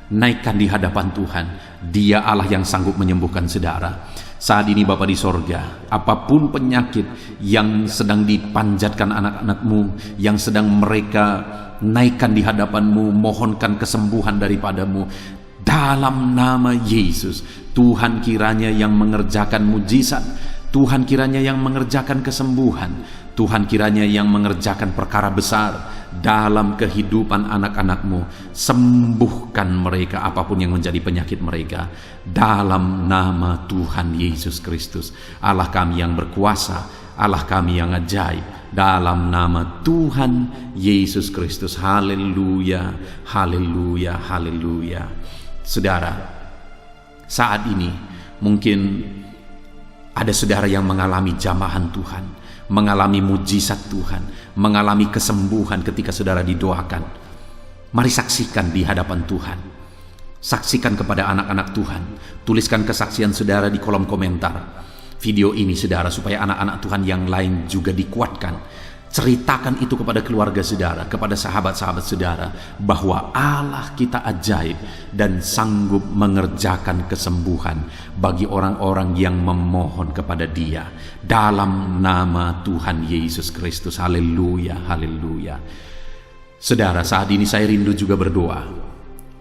naikkan di hadapan Tuhan. Dia Allah yang sanggup menyembuhkan saudara. Saat ini Bapa di sorga, apapun penyakit yang sedang dipanjatkan anak-anak-Mu, yang sedang mereka naikkan di hadapan-Mu, mohonkan kesembuhan daripada-Mu, dalam nama Yesus, Tuhan kiranya yang mengerjakan mujizat, Tuhan kiranya yang mengerjakan kesembuhan, Tuhan kiranya yang mengerjakan perkara besar dalam kehidupan anak-anak-Mu. Sembuhkan mereka apapun yang menjadi penyakit mereka, dalam nama Tuhan Yesus Kristus. Allah kami yang berkuasa, Allah kami yang ajaib, dalam nama Tuhan Yesus Kristus. Haleluya, haleluya, haleluya. Saudara, saat ini mungkin ada saudara yang mengalami jamahan Tuhan, mengalami mujizat Tuhan, mengalami kesembuhan ketika saudara didoakan. Mari saksikan di hadapan Tuhan. Saksikan kepada anak-anak Tuhan. Tuliskan kesaksian saudara di kolom komentar video ini saudara, supaya anak-anak Tuhan yang lain juga dikuatkan. Ceritakan itu kepada keluarga saudara, kepada sahabat-sahabat saudara, bahwa Allah kita ajaib dan sanggup mengerjakan kesembuhan bagi orang-orang yang memohon kepada Dia, dalam nama Tuhan Yesus Kristus. Haleluya, haleluya. Saudara, saat ini saya rindu juga berdoa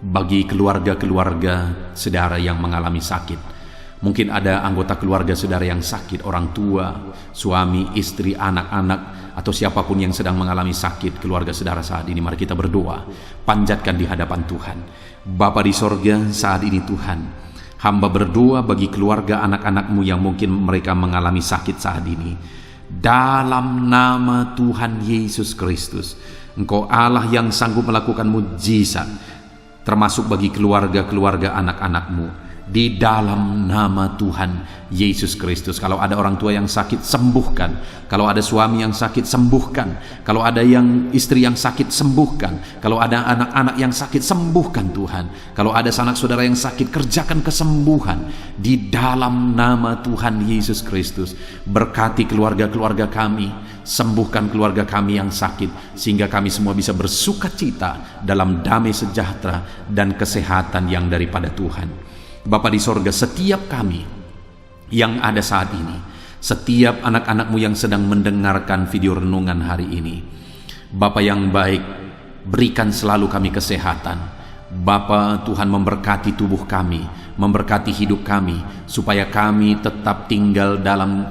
bagi keluarga-keluarga saudara yang mengalami sakit. Mungkin ada anggota keluarga saudara yang sakit, orang tua, suami, istri, anak-anak, atau siapapun yang sedang mengalami sakit keluarga saudara saat ini. Mari kita berdoa, panjatkan di hadapan Tuhan. Bapa di sorga, saat ini Tuhan, hamba berdoa bagi keluarga anak-anak-Mu yang mungkin mereka mengalami sakit saat ini. Dalam nama Tuhan Yesus Kristus, Engkau Allah yang sanggup melakukan mujizat, termasuk bagi keluarga-keluarga anak-anak-Mu. Di dalam nama Tuhan Yesus Kristus. Kalau ada orang tua yang sakit, sembuhkan. Kalau ada suami yang sakit, sembuhkan. Kalau ada yang istri yang sakit, sembuhkan. Kalau ada anak-anak yang sakit, sembuhkan Tuhan. Kalau ada sanak saudara yang sakit, kerjakan kesembuhan di dalam nama Tuhan Yesus Kristus. Berkati keluarga-keluarga kami, sembuhkan keluarga kami yang sakit, sehingga kami semua bisa bersukacita dalam damai sejahtera dan kesehatan yang daripada Tuhan. Bapa di sorga, setiap kami yang ada saat ini, setiap anak-anak-Mu yang sedang mendengarkan video renungan hari ini, Bapa yang baik, berikan selalu kami kesehatan. Bapa, Tuhan memberkati tubuh kami, memberkati hidup kami, supaya kami tetap tinggal dalam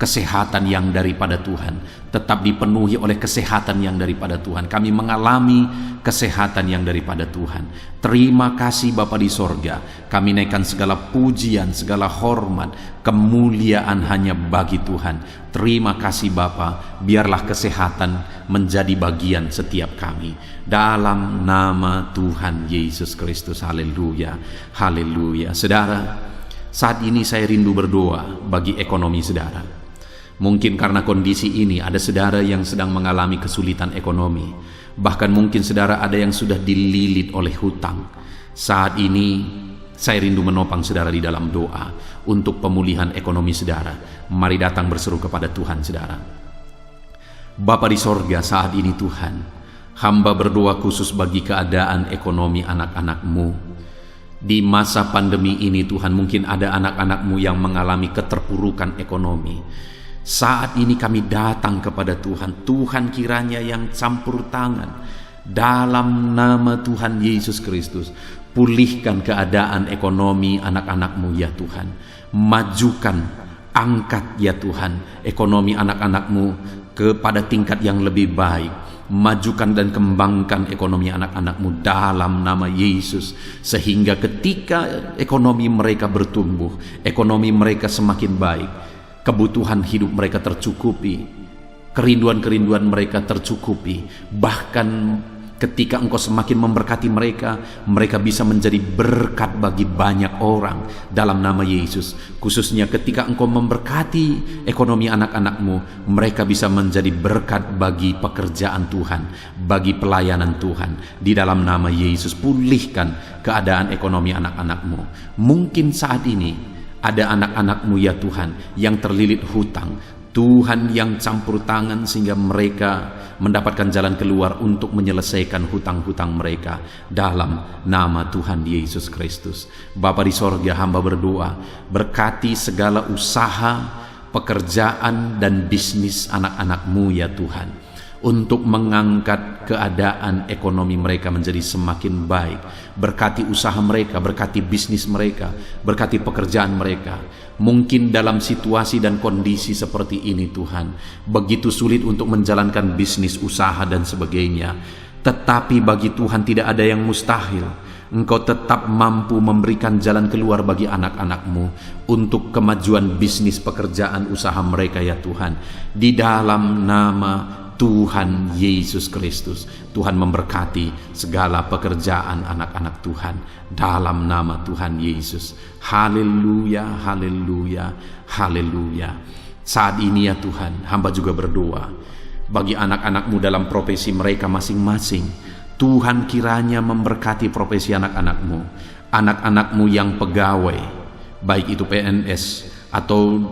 kesehatan yang daripada Tuhan, tetap dipenuhi oleh kesehatan yang daripada Tuhan. Kami mengalami kesehatan yang daripada Tuhan. Terima kasih Bapa di sorga. Kami naikkan segala pujian, segala hormat, kemuliaan hanya bagi Tuhan. Terima kasih Bapa. Biarlah kesehatan menjadi bagian setiap kami, dalam nama Tuhan Yesus Kristus. Haleluya, haleluya. Saudara, saat ini saya rindu berdoa bagi ekonomi saudara. Mungkin karena kondisi ini ada saudara yang sedang mengalami kesulitan ekonomi. Bahkan mungkin saudara ada yang sudah dililit oleh hutang. Saat ini saya rindu menopang saudara di dalam doa untuk pemulihan ekonomi saudara. Mari datang berseru kepada Tuhan saudara. Bapa di sorga, saat ini Tuhan, hamba berdoa khusus bagi keadaan ekonomi anak-anak-Mu. Di masa pandemi ini Tuhan, mungkin ada anak-anak-Mu yang mengalami keterpurukan ekonomi. Saat ini kami datang kepada Tuhan. Tuhan kiranya yang campur tangan dalam nama Tuhan Yesus Kristus. Pulihkan keadaan ekonomi anak-anak-Mu ya Tuhan. Majukan Angkat ya Tuhan ekonomi anak-anak-Mu kepada tingkat yang lebih baik. Majukan dan kembangkan ekonomi anak-anak-Mu dalam nama Yesus, sehingga ketika ekonomi mereka bertumbuh, ekonomi mereka semakin baik, kebutuhan hidup mereka tercukupi, kerinduan-kerinduan mereka tercukupi. Bahkan ketika Engkau semakin memberkati mereka, mereka bisa menjadi berkat bagi banyak orang dalam nama Yesus. Khususnya ketika Engkau memberkati ekonomi anak-anak-Mu, mereka bisa menjadi berkat bagi pekerjaan Tuhan, bagi pelayanan Tuhan. Di dalam nama Yesus, pulihkan keadaan ekonomi anak-anak-Mu. Mungkin saat ini ada anak-anak-Mu ya Tuhan yang terlilit hutang. Tuhan yang campur tangan sehingga mereka mendapatkan jalan keluar untuk menyelesaikan hutang-hutang mereka dalam nama Tuhan Yesus Kristus. Bapa di sorga, hamba berdoa, berkati segala usaha, pekerjaan dan bisnis anak-anak-Mu ya Tuhan, untuk mengangkat keadaan ekonomi mereka menjadi semakin baik. Berkati usaha mereka, berkati bisnis mereka, berkati pekerjaan mereka. Mungkin dalam situasi dan kondisi seperti ini Tuhan, begitu sulit untuk menjalankan bisnis, usaha dan sebagainya, tetapi bagi Tuhan tidak ada yang mustahil. Engkau tetap mampu memberikan jalan keluar bagi anak-anak-Mu untuk kemajuan bisnis, pekerjaan, usaha mereka ya Tuhan. Di dalam nama Tuhan Yesus Kristus, Tuhan memberkati segala pekerjaan anak-anak Tuhan dalam nama Tuhan Yesus. Haleluya, haleluya, haleluya. Saat ini ya Tuhan, hamba juga berdoa bagi anak-anak-Mu dalam profesi mereka masing-masing. Tuhan kiranya memberkati profesi anak-anak-Mu, anak-anak-Mu yang pegawai, baik itu PNS atau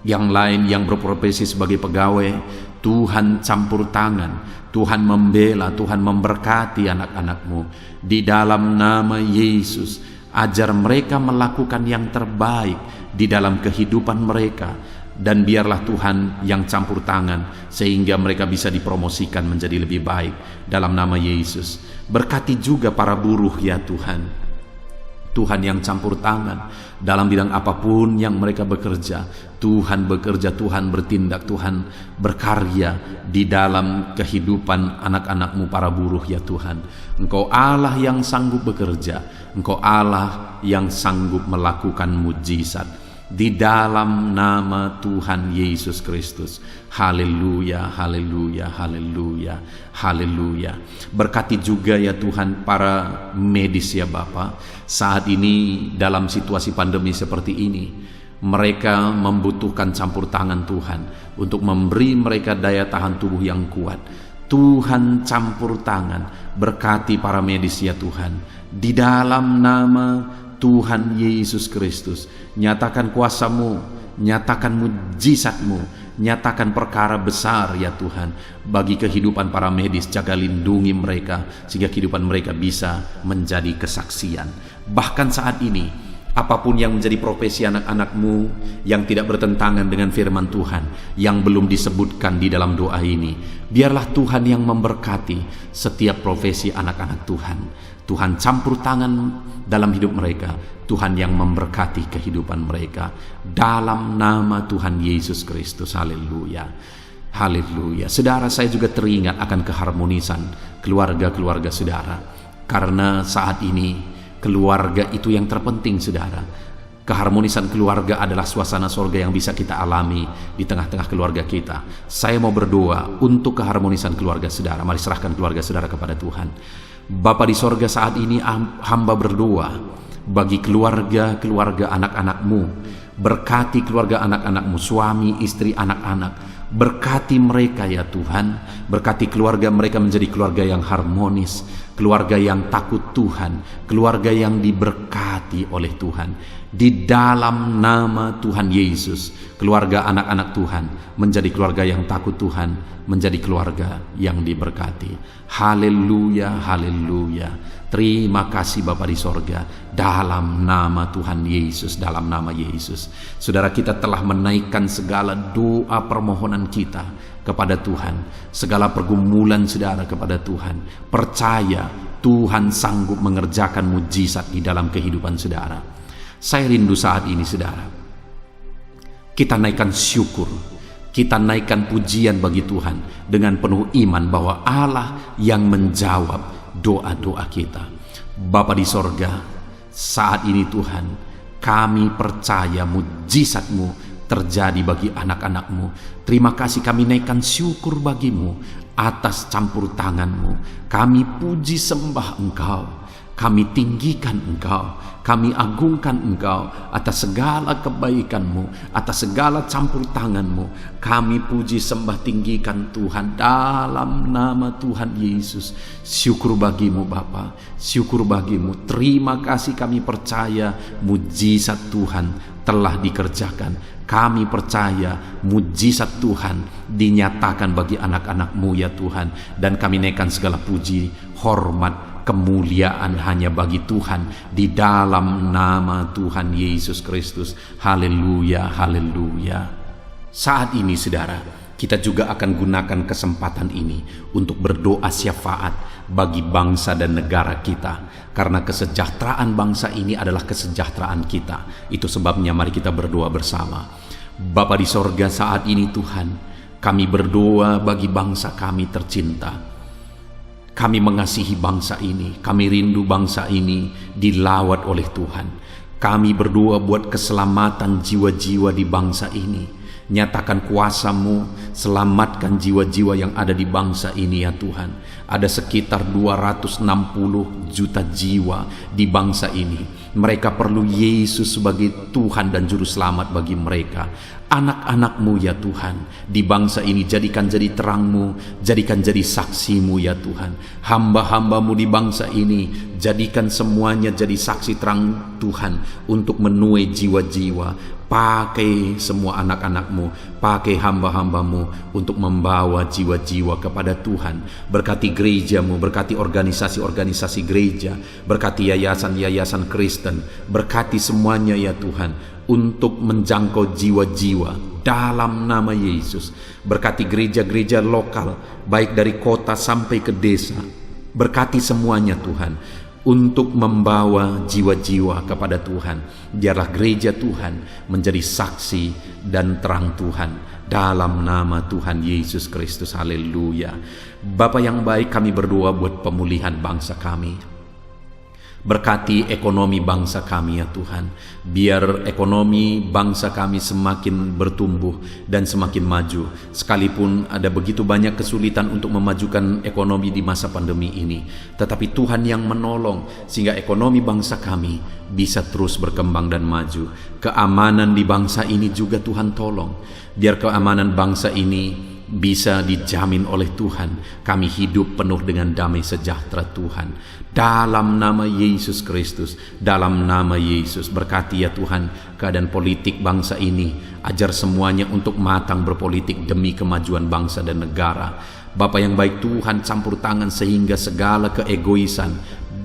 yang lain yang berprofesi sebagai pegawai. Tuhan campur tangan, Tuhan membela, Tuhan memberkati anak-anak-Mu di dalam nama Yesus. Ajar mereka melakukan yang terbaik di dalam kehidupan mereka, dan biarlah Tuhan yang campur tangan sehingga mereka bisa dipromosikan menjadi lebih baik dalam nama Yesus. Berkati juga para buruh ya Tuhan, Tuhan yang campur tangan dalam bidang apapun yang mereka bekerja. Tuhan bekerja, Tuhan bertindak, Tuhan berkarya di dalam kehidupan anak-anak-Mu para buruh ya Tuhan. Engkau Allah yang sanggup bekerja, Engkau Allah yang sanggup melakukan mujizat di dalam nama Tuhan Yesus Kristus. Haleluya, haleluya, haleluya, haleluya. Berkati juga ya Tuhan para medis ya Bapa. Saat ini dalam situasi pandemi seperti ini, mereka membutuhkan campur tangan Tuhan untuk memberi mereka daya tahan tubuh yang kuat. Tuhan campur tangan, berkati para medis ya Tuhan. Di dalam nama Tuhan Yesus Kristus, nyatakan kuasa-Mu, nyatakan mujizat-Mu, nyatakan perkara besar ya Tuhan bagi kehidupan para medis. Jaga lindungi mereka sehingga kehidupan mereka bisa menjadi kesaksian. Bahkan saat ini, apapun yang menjadi profesi anak-anak-Mu yang tidak bertentangan dengan firman Tuhan yang belum disebutkan di dalam doa ini, biarlah Tuhan yang memberkati setiap profesi anak-anak Tuhan. Tuhan campur tangan dalam hidup mereka, Tuhan yang memberkati kehidupan mereka dalam nama Tuhan Yesus Kristus. Haleluya, haleluya. Saudara, saya juga teringat akan keharmonisan keluarga-keluarga saudara, karena saat ini keluarga itu yang terpenting saudara. Keharmonisan keluarga adalah suasana sorga yang bisa kita alami di tengah-tengah keluarga kita. Saya mau berdoa untuk keharmonisan keluarga saudara. Mari serahkan keluarga saudara kepada Tuhan. Bapa di sorga, saat ini hamba berdoa bagi keluarga-keluarga anak-anak-Mu. Berkati keluarga anak-anak-Mu, suami, istri, anak-anak. Berkati mereka ya Tuhan. Berkati keluarga mereka menjadi keluarga yang harmonis, keluarga yang takut Tuhan, keluarga yang diberkati oleh Tuhan. Di dalam nama Tuhan Yesus, keluarga anak-anak Tuhan menjadi keluarga yang takut Tuhan, menjadi keluarga yang diberkati. Haleluya, haleluya. Terima kasih Bapa di sorga, dalam nama Tuhan Yesus, dalam nama Yesus. Saudara, kita telah menaikkan segala doa permohonan kita kepada Tuhan, segala pergumulan saudara kepada Tuhan. Percaya Tuhan sanggup mengerjakan mujizat di dalam kehidupan saudara. Saya rindu saat ini saudara, Kita naikkan syukur, kita naikkan pujian bagi Tuhan dengan penuh iman bahwa Allah yang menjawab doa-doa kita. Bapa di sorga, saat ini Tuhan, kami percaya mujizat-Mu terjadi bagi anak-anak-Mu. Terima kasih, kami naikkan syukur bagi-Mu atas campur tangan-Mu. Kami puji sembah Engkau, kami tinggikan Engkau, kami agungkan Engkau atas segala kebaikan-Mu, atas segala campur tangan-Mu. Kami puji sembah tinggikan Tuhan dalam nama Tuhan Yesus. Syukur bagi-Mu Bapa, syukur bagi-Mu. Terima kasih, kami percaya mujizat Tuhan telah dikerjakan. Kami percaya mujizat Tuhan dinyatakan bagi anak-anak-Mu ya Tuhan. Dan kami naikkan segala puji, hormat, kemuliaan hanya bagi Tuhan di dalam nama Tuhan Yesus Kristus. Haleluya, haleluya. Saat ini saudara, kita juga akan gunakan kesempatan ini untuk berdoa syafaat bagi bangsa dan negara kita. Karena kesejahteraan bangsa ini adalah kesejahteraan kita. Itu sebabnya mari kita berdoa bersama. Bapa di sorga, saat ini Tuhan, kami berdoa bagi bangsa kami tercinta. Kami mengasihi bangsa ini, kami rindu bangsa ini dilawat oleh Tuhan. Kami berdoa buat keselamatan jiwa-jiwa di bangsa ini. Nyatakan kuasa-Mu, selamatkan jiwa-jiwa yang ada di bangsa ini ya Tuhan. Ada sekitar 260 juta jiwa di bangsa ini. Mereka perlu Yesus sebagai Tuhan dan Juru Selamat bagi mereka. Anak-anak-Mu ya Tuhan, di bangsa ini jadikan jadi terang-Mu, jadikan jadi saksi-Mu ya Tuhan. Hamba-hamba-Mu di bangsa ini, jadikan semuanya jadi saksi terang Tuhan untuk menuai jiwa-jiwa. Pakai semua anak-anak-Mu, pakai hamba-hamba-Mu untuk membawa jiwa-jiwa kepada Tuhan. Berkati gereja-Mu, berkati organisasi-organisasi gereja, berkati yayasan-yayasan Kristen, berkati semuanya ya Tuhan, untuk menjangkau jiwa-jiwa dalam nama Yesus. Berkati gereja-gereja lokal, baik dari kota sampai ke desa. Berkati semuanya Tuhan, untuk membawa jiwa-jiwa kepada Tuhan. Biarlah gereja Tuhan menjadi saksi dan terang Tuhan dalam nama Tuhan Yesus Kristus. Haleluya. Bapa yang baik, kami berdoa buat pemulihan bangsa kami. Berkati ekonomi bangsa kami ya Tuhan. Biar ekonomi bangsa kami semakin bertumbuh dan semakin maju. Sekalipun ada begitu banyak kesulitan untuk memajukan ekonomi di masa pandemi ini, tetapi Tuhan yang menolong sehingga ekonomi bangsa kami bisa terus berkembang dan maju. Keamanan di bangsa ini juga Tuhan tolong. Biar keamanan bangsa ini bisa dijamin oleh Tuhan. Kami hidup penuh dengan damai sejahtera Tuhan. Dalam nama Yesus Kristus, dalam nama Yesus, berkati ya Tuhan keadaan politik bangsa ini. Ajar semuanya untuk matang berpolitik demi kemajuan bangsa dan negara. Bapa yang baik Tuhan, campur tangan sehingga segala keegoisan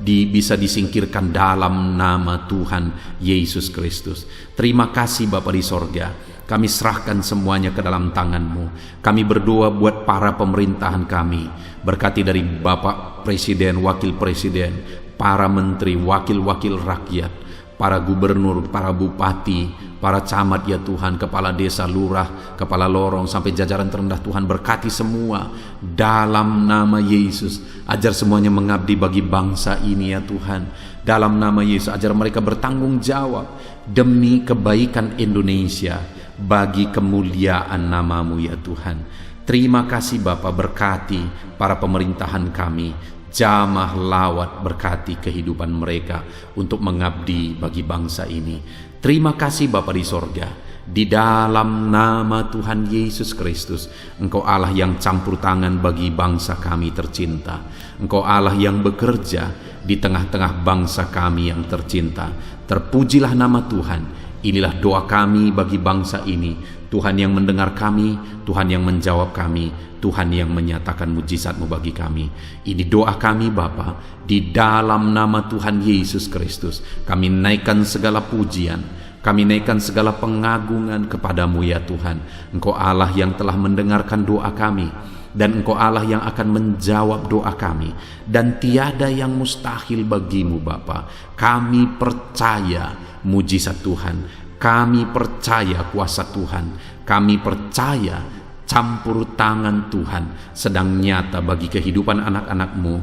bisa disingkirkan dalam nama Tuhan Yesus Kristus. Terima kasih Bapa di sorga. Kami serahkan semuanya ke dalam tangan-Mu. Kami berdoa buat para pemerintahan kami. Berkati dari Bapak Presiden, Wakil Presiden, para menteri, wakil-wakil rakyat, para gubernur, para bupati, para camat ya Tuhan, kepala desa, lurah, kepala lorong, sampai jajaran terendah Tuhan. Berkati semua dalam nama Yesus. Ajar semuanya mengabdi bagi bangsa ini ya Tuhan. Dalam nama Yesus, ajar mereka bertanggung jawab demi kebaikan Indonesia, bagi kemuliaan nama-Mu ya Tuhan. Terima kasih Bapa, berkati para pemerintahan kami, jamah lawat, berkati kehidupan mereka untuk mengabdi bagi bangsa ini. Terima kasih Bapa di sorga. Di dalam nama Tuhan Yesus Kristus, Engkau Allah yang campur tangan bagi bangsa kami tercinta. Engkau Allah yang bekerja di tengah-tengah bangsa kami yang tercinta. Terpujilah nama Tuhan. Inilah doa kami bagi bangsa ini. Tuhan yang mendengar kami, Tuhan yang menjawab kami, Tuhan yang menyatakan mujizat-Mu bagi kami. Ini doa kami Bapa, di dalam nama Tuhan Yesus Kristus. Kami naikkan segala pujian, kami naikkan segala pengagungan kepadamu ya Tuhan. Engkau Allah yang telah mendengarkan doa kami, dan Engkau Allah yang akan menjawab doa kami, dan tiada yang mustahil bagimu Bapa. Kami percaya mujizat Tuhan Kami percaya kuasa Tuhan, kami percaya campur tangan Tuhan sedang nyata bagi kehidupan anak-anak-Mu,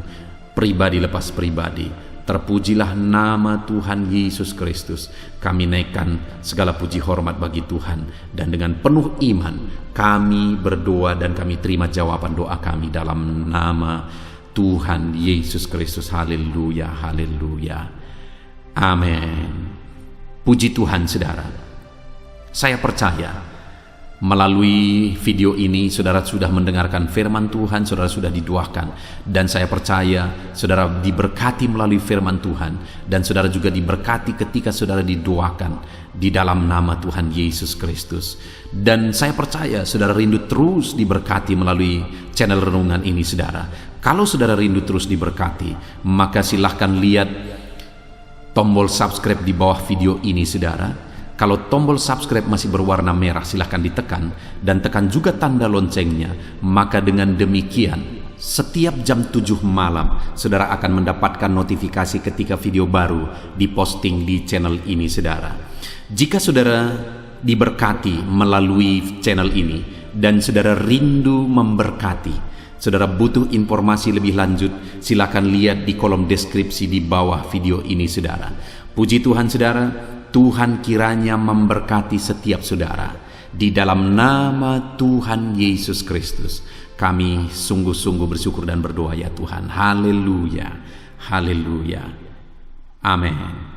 pribadi lepas pribadi. Terpujilah nama Tuhan Yesus Kristus. Kami naikkan segala puji hormat bagi Tuhan, dan dengan penuh iman kami berdoa dan kami terima jawaban doa kami dalam nama Tuhan Yesus Kristus. Haleluya, haleluya, amin. Puji Tuhan saudara. Saya percaya melalui video ini saudara sudah mendengarkan firman Tuhan, saudara sudah didoakan, dan saya percaya saudara diberkati melalui firman Tuhan, dan saudara juga diberkati ketika saudara didoakan di dalam nama Tuhan Yesus Kristus. Dan saya percaya saudara rindu terus diberkati melalui channel renungan ini saudara. Kalau saudara rindu terus diberkati, maka silahkan lihat tombol subscribe di bawah video ini saudara. Kalau tombol subscribe masih berwarna merah, silahkan ditekan dan tekan juga tanda loncengnya. Maka dengan demikian setiap jam 7 malam saudara akan mendapatkan notifikasi ketika video baru diposting di channel ini saudara. Jika saudara diberkati melalui channel ini dan saudara rindu memberkati, saudara butuh informasi lebih lanjut, silakan lihat di kolom deskripsi di bawah video ini saudara. Puji Tuhan saudara, Tuhan kiranya memberkati setiap saudara. Di dalam nama Tuhan Yesus Kristus kami sungguh-sungguh bersyukur dan berdoa ya Tuhan. Haleluya, haleluya, amin.